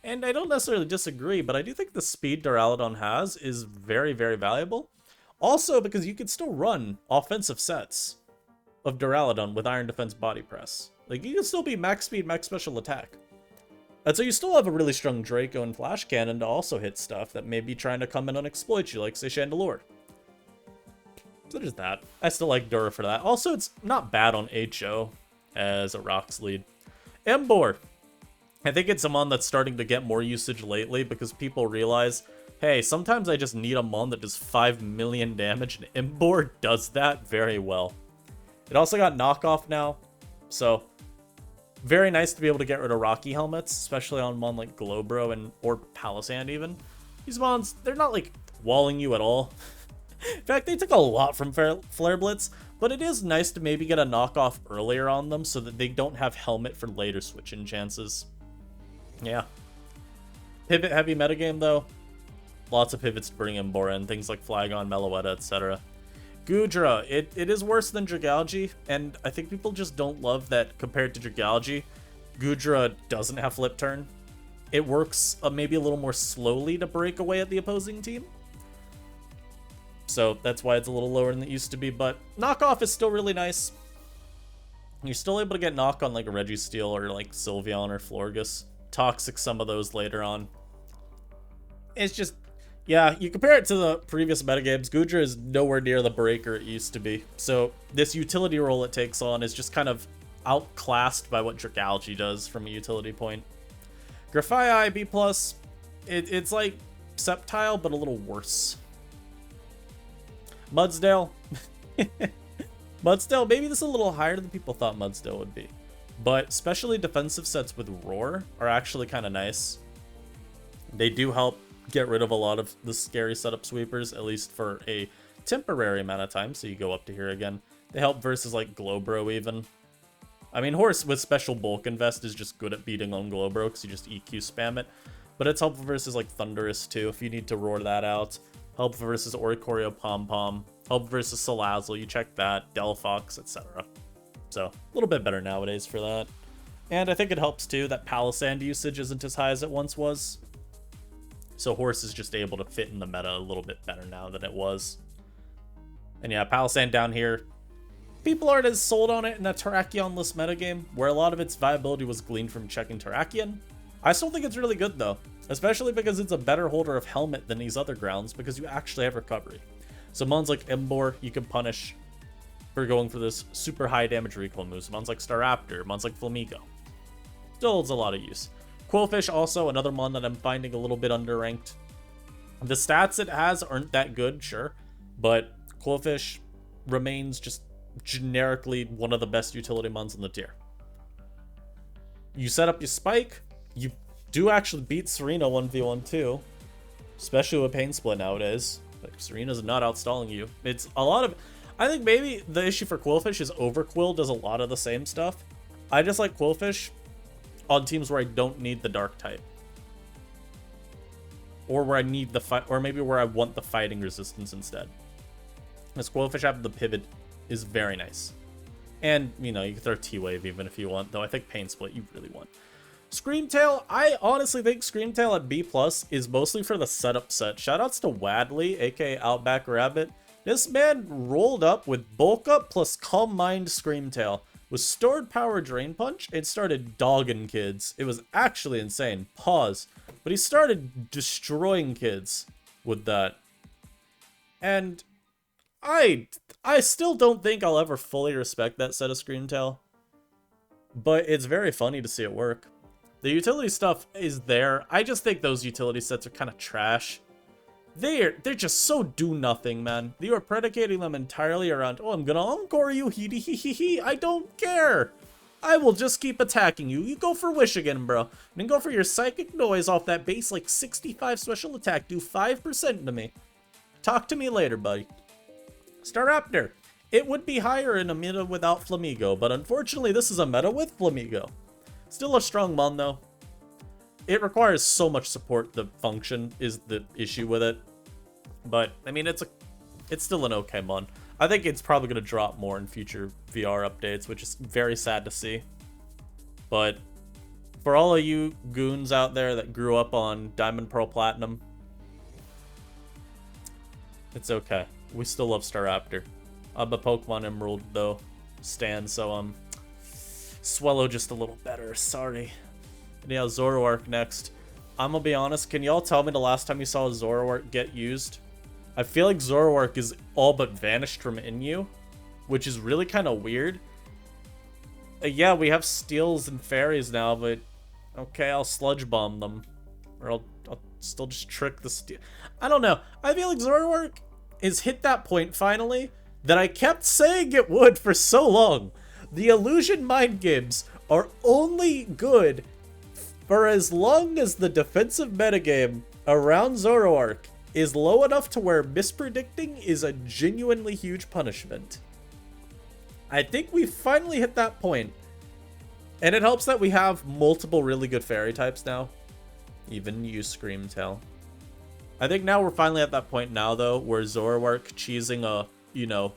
And I don't necessarily disagree, but I do think the speed Duraludon has is very, very valuable. Also, because you could still run offensive sets of Duraludon with Iron Defense Body Press. Like, you can still be max speed, max special attack. And so you still have a really strong Draco and Flash Cannon to also hit stuff that may be trying to come in and exploit you, like, say, Chandelure. So there's that. I still like Dura for that. Also, it's not bad on HO as a Rocks lead. Emboar. I think it's a mon that's starting to get more usage lately because people realize, hey, sometimes I just need a mon that does 5 million damage, and Emboar does that very well. It also got knockoff now, so very nice to be able to get rid of Rocky helmets, especially on mon like Glowbro and or Palisand even. These mons, they're not like walling you at all. In fact, they took a lot from Flare Blitz, but it is nice to maybe get a knockoff earlier on them so that they don't have helmet for later switch-in chances. Yeah. Pivot heavy metagame though. Lots of pivots to bring Emboar in, things like Flygon, Meloetta, etc. Goodra, it is worse than Dragalge, and I think people just don't love that compared to Dragalge, Goodra doesn't have Flip Turn. It works maybe a little more slowly to break away at the opposing team. So that's why it's a little lower than it used to be, but knockoff is still really nice. You're still able to get knock on like a Registeel or like Sylveon or Florges. Toxic some of those later on. It's just, yeah, you compare it to the previous metagames, Goodra is nowhere near the breaker it used to be. So this utility role it takes on is just kind of outclassed by what Dragalge does from a utility point. Grafaiai B+, it's like Sceptile, but a little worse. Mudsdale. Mudsdale, maybe this is a little higher than people thought Mudsdale would be. But especially defensive sets with Roar are actually kind of nice. They do help get rid of a lot of the scary setup sweepers, at least for a temporary amount of time, so you go up to here again. They help versus like Glowbro even. I mean, Horse with special bulk invest is just good at beating on Glowbro because you just EQ spam it. But it's helpful versus like Thundurus too, if you need to roar that out. Helpful versus Oricorio Pom Pom. Helpful versus Salazzle, you check that. Delphox, etc. So, a little bit better nowadays for that. And I think it helps too that Palisand usage isn't as high as it once was. So Horse is just able to fit in the meta a little bit better now than it was. And yeah, Palisand down here. People aren't as sold on it in a Terrakion-less metagame, where a lot of its viability was gleaned from checking Terrakion. I still think it's really good though, especially because it's a better holder of Helmet than these other grounds because you actually have recovery. So mons like Emboar, you can punish for going for this super high damage recoil moves. Mons like Staraptor, mons like Flamigo. Still holds a lot of use. Quillfish also, another mon that I'm finding a little bit underranked. The stats it has aren't that good, sure, but Quillfish remains just generically one of the best utility mons in the tier. You set up your spike, you do actually beat Serena 1v1 too. Especially with Pain Split nowadays. Like, Serena's not outstalling you. It's a lot of... I think maybe the issue for Quillfish is Overquill does a lot of the same stuff. I just like Quillfish on teams where I don't need the Dark type. Or where I need the fight, or maybe where I want the fighting resistance instead. This Quillfish having the pivot is very nice. And, you know, you can throw T-Wave even if you want, though I think Pain Split you really want. Screamtail, I honestly think Screamtail at B+ is mostly for the setup set. Shoutouts to Wadley, aka Outback Rabbit. This man rolled up with Bulk Up plus Calm Mind Screamtail, with Stored Power Drain Punch, and started dogging kids. It was actually insane. Pause. But he started destroying kids with that. And I still don't think I'll ever fully respect that set of Screamtail. But it's very funny to see it work. The utility stuff is there. I just think those utility sets are kind of trash. They're just so do-nothing, man. You are predicating them entirely around, oh, I'm gonna encore you, hee-hee-hee-hee. I don't care. I will just keep attacking you. You go for Wish again, bro. And then go for your Psychic Noise off that base, like 65 special attack. Do 5% to me. Talk to me later, buddy. Staraptor. It would be higher in a meta without Flamigo, but unfortunately this is a meta with Flamigo. Still a strong mon, though. It requires so much support, the function is the issue with it. But, I mean, it's still an okay mon. I think it's probably going to drop more in future VR updates, which is very sad to see. But, for all of you goons out there that grew up on Diamond, Pearl, Platinum, it's okay. We still love Staraptor. I'm a Pokemon Emerald, though, stan, so, Swallow just a little better, sorry. And yeah, Zoroark next. I'm gonna be honest, can y'all tell me the last time you saw a Zoroark get used? I feel like Zoroark is all but vanished from Inu, which is really kind of weird. Yeah, we have Steels and Fairies now, but okay, I'll Sludge Bomb them. Or I'll still just trick the Steel. I don't know. I feel like Zoroark has hit that point finally that I kept saying it would for so long. The illusion mind games are only good for as long as the defensive metagame around Zoroark is low enough to where mispredicting is a genuinely huge punishment. I think we finally hit that point. And it helps that we have multiple really good fairy types now. Even you, Screamtail. I think now we're finally at that point now, though, where Zoroark cheesing a, you know,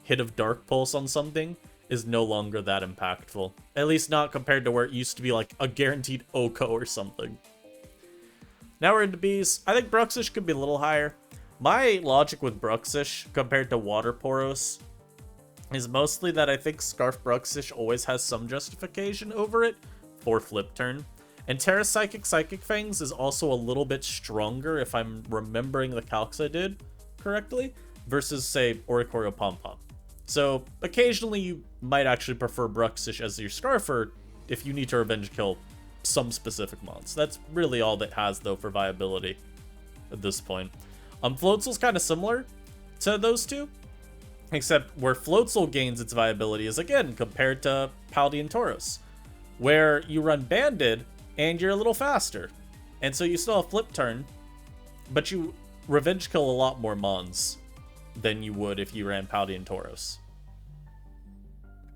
hit of Dark Pulse on something is no longer that impactful. At least not compared to where it used to be like a guaranteed Oko or something. Now we're into bees. I think Bruxish could be a little higher. My logic with Bruxish compared to Water Poros is mostly that I think Scarf Bruxish always has some justification over it for Flip Turn. And Terra Psychic Fangs is also a little bit stronger if I'm remembering the calcs I did correctly versus, say, Oricorio Pom Pom. So, occasionally you might actually prefer Bruxish as your Scarfer if you need to revenge kill some specific mons. That's really all that has, though, for viability at this point. Floatzel's kind of similar to those two, except where Floatzel gains its viability is, again, compared to Paldean Tauros, where you run Banded and you're a little faster. And so you still have Flip Turn, but you revenge kill a lot more mons than you would if you ran Paldean Tauros.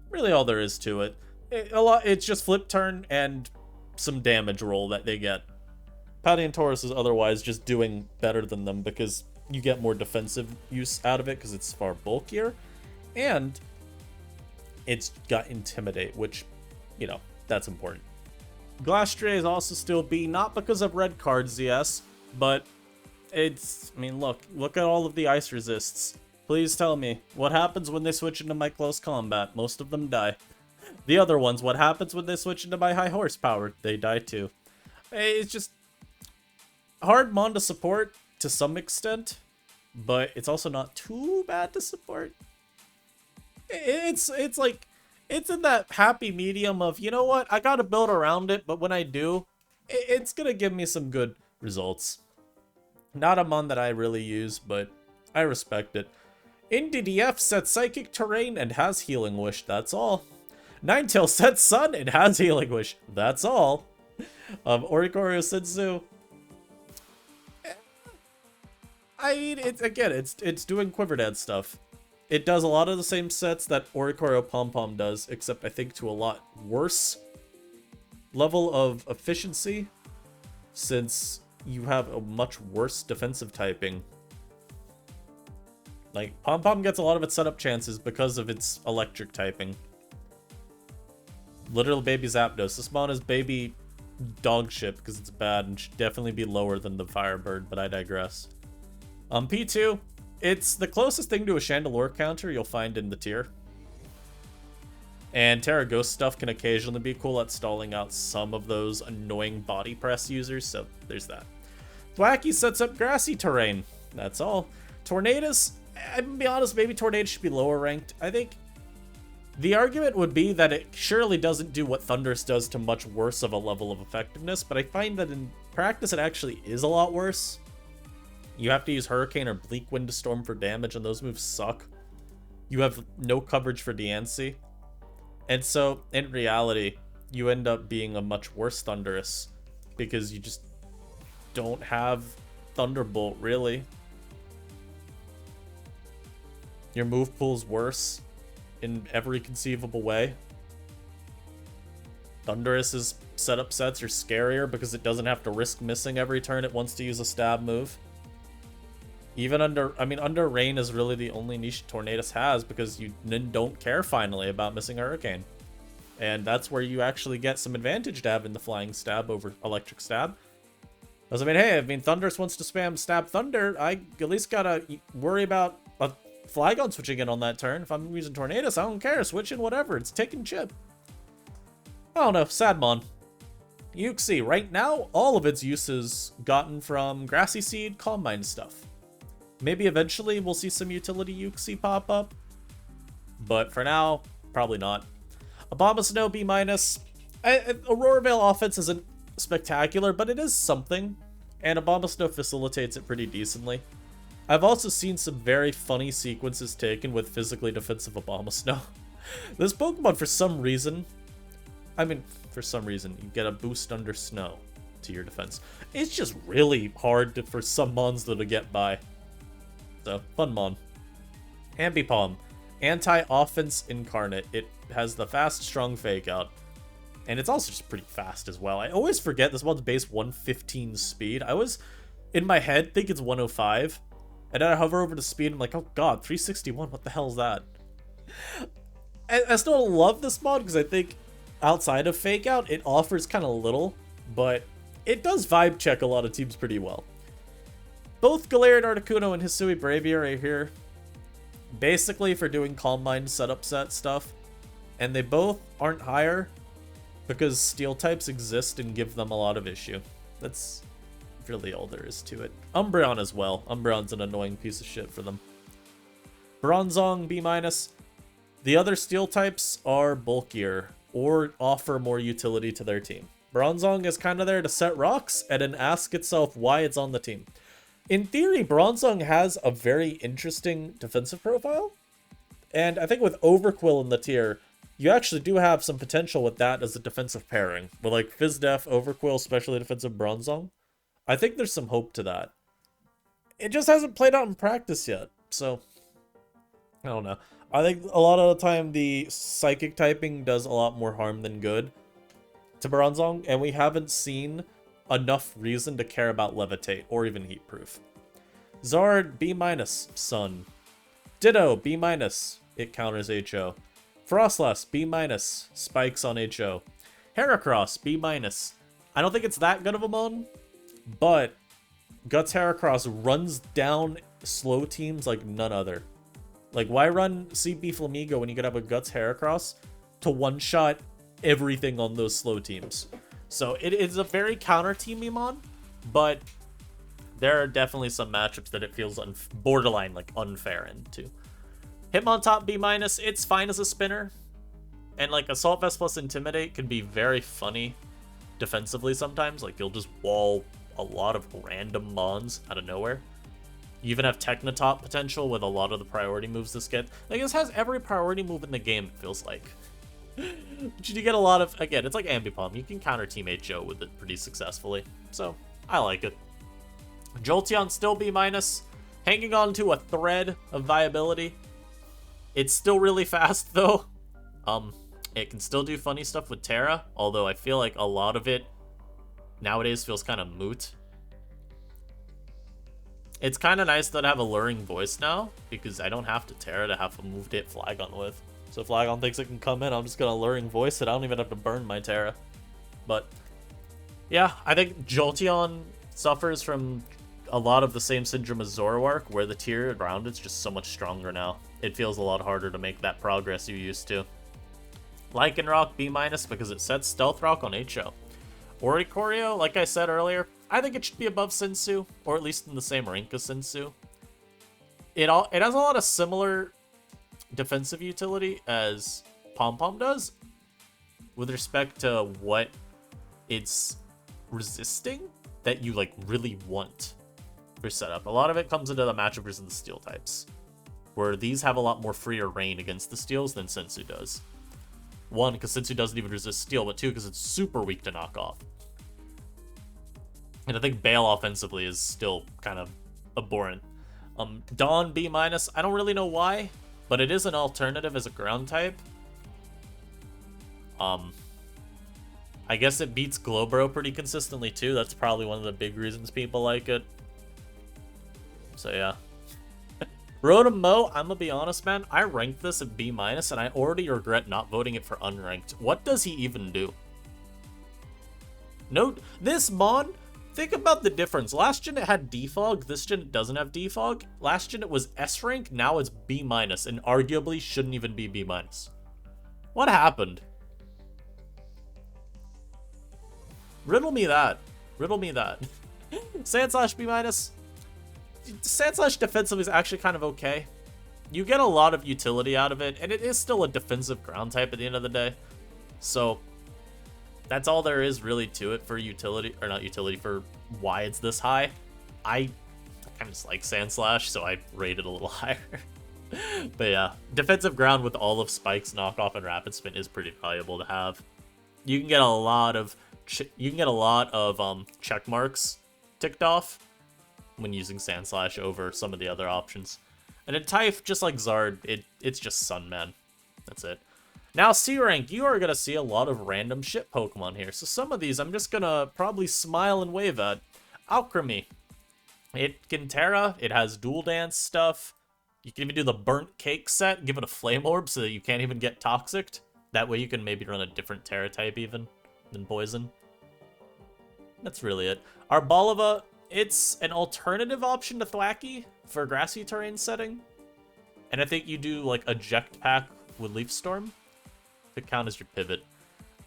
Really all there is to it. It's just Flip Turn and some damage roll that they get. Paldean Tauros is otherwise just doing better than them because you get more defensive use out of it because it's far bulkier. And it's got Intimidate, which, you know, that's important. Glastrier is also still B, not because of red cards, yes, but it's, I mean, look at all of the ice resists. Please tell me, what happens when they switch into my close combat? Most of them die. The other ones, what happens when they switch into my high horsepower? They die too. It's just hard mon to support to some extent, but it's also not too bad to support. It's like, it's in that happy medium of, you know what, I gotta build around it, but when I do, it's gonna give me some good results. Not a mon that I really use, but I respect it. NDDF sets Psychic Terrain and has Healing Wish, that's all. Ninetale sets Sun and has Healing Wish, that's all. Orikoro Sensu. I mean, it's doing Quiver Dance stuff. It does a lot of the same sets that Orikoro Pom Pom does, except I think to a lot worse level of efficiency, since you have a much worse defensive typing. Like, Pom Pom gets a lot of its setup chances because of its electric typing. Literal baby Zapdos. This mon is baby dog shit because it's bad and should definitely be lower than the Firebird, but I digress. P2, it's the closest thing to a Chandelure counter you'll find in the tier. And Terra Ghost stuff can occasionally be cool at stalling out some of those annoying body press users, so there's that. Thwacky sets up grassy terrain. That's all. Tornadus, I'm gonna be honest, maybe Tornadus should be lower ranked. I think the argument would be that it surely doesn't do what Thundurus does to much worse of a level of effectiveness, but I find that in practice it actually is a lot worse. You have to use Hurricane or Bleak Wind to Storm for damage, and those moves suck. You have no coverage for Diancie. And so, in reality, you end up being a much worse Thundurus, because you just don't have Thunderbolt, really. Your move pool's worse in every conceivable way. Thundurus's setup sets are scarier because it doesn't have to risk missing every turn it wants to use a stab move. Even under Rain is really the only niche Tornadus has because you don't care finally about missing Hurricane. And that's where you actually get some advantage to having the Flying Stab over Electric Stab. Because, Thundurus wants to spam Stab Thunder, I at least gotta worry about a Flygon switching in on that turn. If I'm using Tornadus, I don't care. Switch in, whatever. It's taking chip. I don't know. Sadmon. Uxie. Right now, all of its uses gotten from Grassy Seed, Calm Mind stuff. Maybe eventually we'll see some utility Uxie pop up. But for now, probably not. Abomasnow B-. Aurora Veil offense isn't spectacular, but it is something. And Abomasnow facilitates it pretty decently. I've also seen some very funny sequences taken with physically defensive Abomasnow. This Pokemon, for some reason, you get a boost under snow to your defense. It's just really hard for some mons to get by. So, fun mon. Ambipom. Anti-offense incarnate. It has the fast, strong fake out. And it's also just pretty fast as well. I always forget this one's base 115 speed. I always, in my head, think it's 105. And then I hover over to speed, I'm like, oh god, 361, what the hell is that? I still love this mod because I think outside of Fake Out, it offers kind of little, but it does vibe check a lot of teams pretty well. Both Galarian Articuno and Hisui Braviary are here, basically for doing Calm Mind setup set stuff, and they both aren't higher because Steel types exist and give them a lot of issue. That's really all there is to it. Umbreon as well. Umbreon's an annoying piece of shit for them. Bronzong B-. The other Steel types are bulkier or offer more utility to their team. Bronzong is kind of there to set rocks and then ask itself why it's on the team. In theory, Bronzong has a very interesting defensive profile. And I think with Overquill in the tier, you actually do have some potential with that as a defensive pairing. With like Fizdef, Overquill, specially defensive Bronzong. I think there's some hope to that. It just hasn't played out in practice yet. So, I don't know. I think a lot of the time the Psychic typing does a lot more harm than good to Bronzong. And we haven't seen enough reason to care about Levitate or even Heat Proof. Zard B-, Sun. Ditto B-, it counters HO. Frostlass B-, spikes on HO. Heracross B-. I don't think it's that good of a mon, but Guts Heracross runs down slow teams like none other. Like, why run CB Flamigo when you could have a Guts Heracross to one-shot everything on those slow teams? So it is a very counter-teamy mon, but there are definitely some matchups that it feels borderline like unfair into. Hitmontop B-, it's fine as a spinner. And like Assault Vest plus Intimidate can be very funny defensively sometimes. Like you'll just wall a lot of random mons out of nowhere. You even have Technotop potential with a lot of the priority moves this get. Like this has every priority move in the game, it feels like. But you get a lot of, again, it's like Ambipom. You can counter teammate Joe with it pretty successfully. So, I like it. Jolteon still B-, hanging on to a thread of viability. It's still really fast, though. It can still do funny stuff with Terra, although I feel like a lot of it nowadays feels kind of moot. It's kind of nice that I have Alluring Voice now, because I don't have to Terra to have a move to hit Flygon with. So if Flygon thinks it can come in, I'm just going to Alluring Voice it. I don't even have to burn my Terra. But, yeah, I think Jolteon suffers from a lot of the same syndrome as Zoroark, where the tier around it's just so much stronger now. It feels a lot harder to make that progress you used to. Lycanroc B- because it sets Stealth Rock on HO. Oricorio, like I said earlier, I think it should be above Sensu, or at least in the same rank as Sensu. It has a lot of similar defensive utility as Pom-Pom does, with respect to what it's resisting that you like really want for setup. A lot of it comes into the matchup versus the steel types, where these have a lot more freer reign against the steels than Sensu does. One, because Sensu doesn't even resist steel, but two, because it's super weak to knock off. And I think Bale offensively is still kind of abhorrent. Dawn B-, I don't really know why, but it is an alternative as a ground type. I guess it beats Glowbro pretty consistently too. That's probably one of the big reasons people like it. So yeah. Rotom Mo, I'm gonna be honest, man. I ranked this at B-, and I already regret not voting it for unranked. What does he even do? Note, this Mon, think about the difference. Last gen it had Defog, this gen it doesn't have Defog. Last gen it was S rank, now it's B-, and arguably shouldn't even be B-. What happened? Riddle me that. Riddle me that. Sandslash B-. Sandslash defensive is actually kind of okay. You get a lot of utility out of it, and it is still a defensive ground type at the end of the day. So, that's all there is really to it for utility, or not utility, for why it's this high. I kind of just like Sandslash, so I rate it a little higher. But yeah, defensive ground with all of Spike's knockoff and Rapid Spin is pretty valuable to have. You can get a lot of check marks ticked off when using Sandslash over some of the other options. And in Typh, just like Zard, it's just Sun, man. That's it. Now, C-Rank, you are going to see a lot of random shit Pokemon here. So some of these I'm just going to probably smile and wave at. Alchemy. It can Terra. It has Dual Dance stuff. You can even do the Burnt Cake set, give it a Flame Orb so that you can't even get Toxic. That way you can maybe run a different Terra type even than Poison. That's really it. Arboliva, it's an alternative option to Thwackey for a grassy terrain setting. And I think you do like Eject Pack with Leaf Storm to count as your pivot.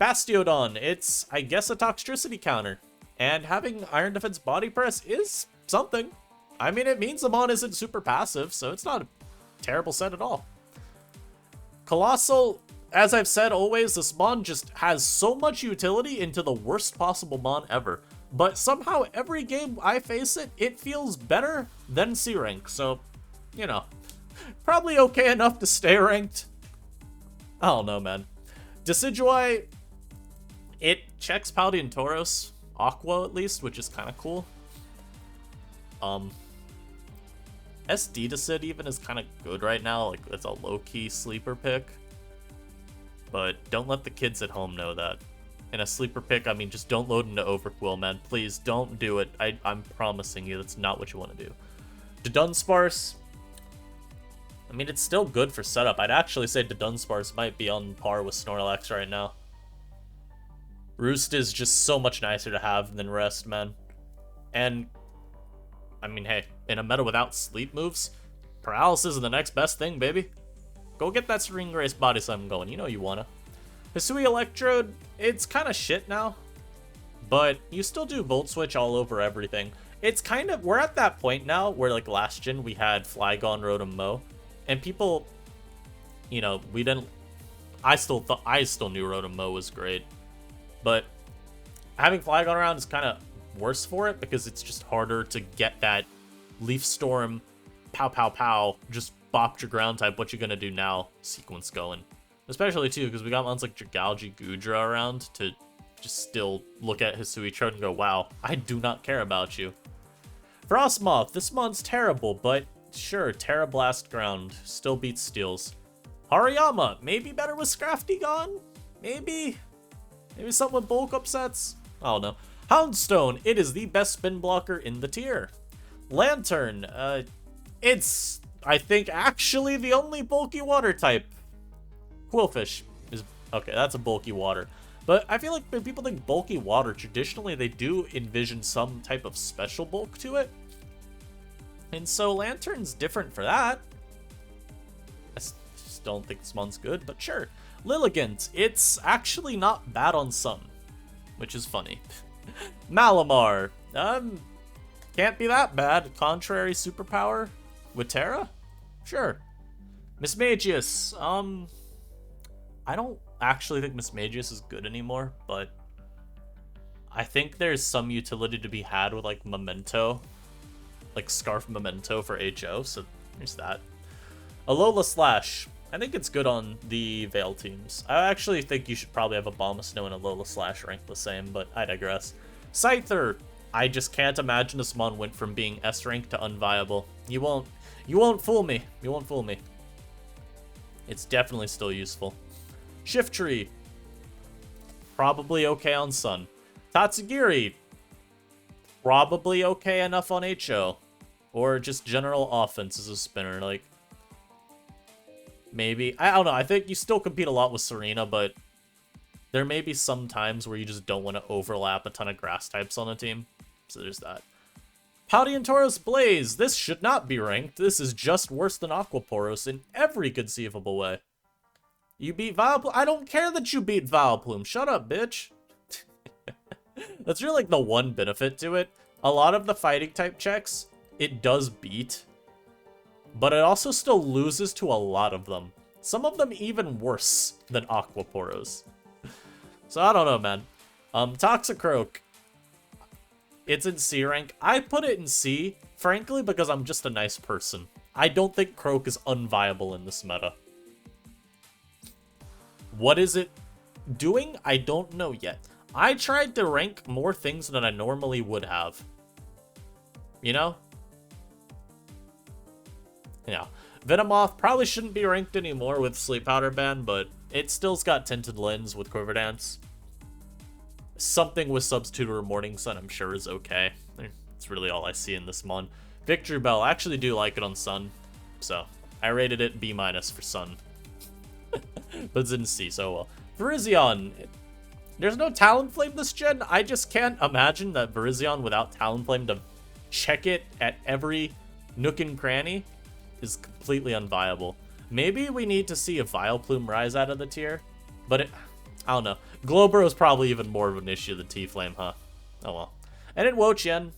Bastiodon, it's, I guess, a Toxtricity counter. And having Iron Defense Body Press is something. I mean, it means the Mon isn't super passive, so it's not a terrible set at all. Colossal, as I've said always, this Mon just has so much utility into the worst possible Mon ever. But somehow, every game I face it, it feels better than C-Rank. So, you know, probably okay enough to stay ranked. I don't know, man. Decidueye, it checks Paldean Tauros, Aqua at least, which is kind of cool. SD Decid even is kind of good right now. Like, it's a low-key sleeper pick. But don't let the kids at home know that. In a sleeper pick, I mean, just don't load into Overquill, man. Please, don't do it. I'm promising you, that's not what you want to do. Dunsparce, I mean, it's still good for setup. I'd actually say Dunsparce might be on par with Snorlax right now. Roost is just so much nicer to have than Rest, man. And, I mean, hey, in a meta without sleep moves, Paralysis is the next best thing, baby. Go get that Serene Grace Body Slam going. You know you wanna. Hisui Electrode, it's kind of shit now, but you still do Volt Switch all over everything. It's kind of, we're at that point now where, like, last gen we had Flygon, Rotom, Mo, and people, you know, we didn't, I still knew Rotom Mo was great, but having Flygon around is kind of worse for it because it's just harder to get that Leaf Storm, pow pow pow, just bopped your ground type, what you gonna do now sequence going. Especially, too, because we got mons like Dragalge Gudra around to just still look at his Suicune and go, wow, I do not care about you. Frostmoth, this mon's terrible, but sure, Terra Blast Ground still beats Steels. Hariyama, maybe better with Scrafty gone? Maybe? Maybe something with bulk upsets? I don't know. Houndstone, it is the best spin blocker in the tier. Lantern, it's, I think, actually the only bulky water type. Quillfish is, okay, that's a bulky water. But I feel like when people think bulky water, traditionally they do envision some type of special bulk to it. And so Lantern's different for that. I just don't think this mon's good, but sure. Lilligant, it's actually not bad on some, which is funny. Malamar, can't be that bad. Contrary superpower with Terra? Sure. Mismagius, I don't actually think Mismagius is good anymore, but I think there's some utility to be had with like Memento, like Scarf Memento for HO, so there's that. Alola Slash, I think it's good on the Veil teams. I actually think you should probably have Abomasnow and Alola Slash ranked the same, but I digress. Scyther, I just can't imagine this mon went from being S rank to unviable. You won't fool me. You won't fool me. It's definitely still useful. Shiftry, probably okay on Sun. Tatsugiri, probably okay enough on HO. Or just general offense as a spinner, like, maybe. I don't know, I think you still compete a lot with Serena, but there may be some times where you just don't want to overlap a ton of grass types on a team. So there's that. Pouty and Tauros Blaze, this should not be ranked. This is just worse than Aquaporos in every conceivable way. You beat Vileplume? I don't care that you beat Vileplume. Shut up, bitch. That's really like the one benefit to it. A lot of the fighting type checks, it does beat, but it also still loses to a lot of them. Some of them even worse than Aquaporos. So I don't know, man. Toxicroak, it's in C rank. I put it in C, frankly, because I'm just a nice person. I don't think Croak is unviable in this meta. What is it doing? I don't know yet. I tried to rank more things than I normally would have. You know? Yeah. Venomoth probably shouldn't be ranked anymore with Sleep Powder Ban, but it still's got Tinted Lens with Quiver Dance. Something with Substitute or Morning Sun I'm sure is okay. That's really all I see in this mon. Victory Bell, I actually do like it on Sun, so I rated it B- for Sun. But it's in C, so well. Virizion, there's no Talonflame this gen. I just can't imagine that Virizion without Talonflame to check it at every nook and cranny is completely unviable. Maybe we need to see a Vileplume rise out of the tier, but I don't know. Glowbro is probably even more of an issue than T-Flame, huh? Oh well. And in Wo-Chien,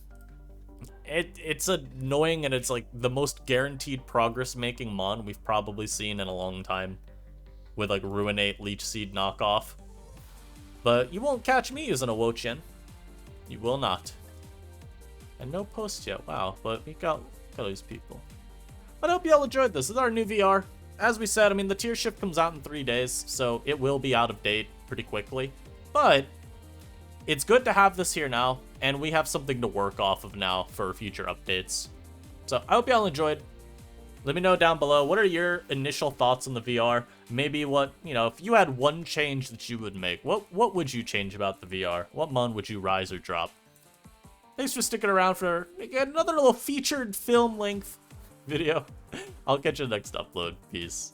it's annoying, and it's like the most guaranteed progress-making mon we've probably seen in a long time, with like Ruinate, Leech Seed knockoff. But you won't catch me using a Wo-Chien. You will not. And no post yet, wow, but we got these people. But I hope you all enjoyed this. This is our new VR. As we said, I mean, the tier shift comes out in 3 days, so it will be out of date pretty quickly. But it's good to have this here now, and we have something to work off of now for future updates. So I hope you all enjoyed. Let me know down below, what are your initial thoughts on the VR? Maybe what, you know, if you had one change that you would make, what would you change about the VR? What mon would you rise or drop? Thanks for sticking around for, again, another little featured film length video. I'll catch you in the next upload. Peace.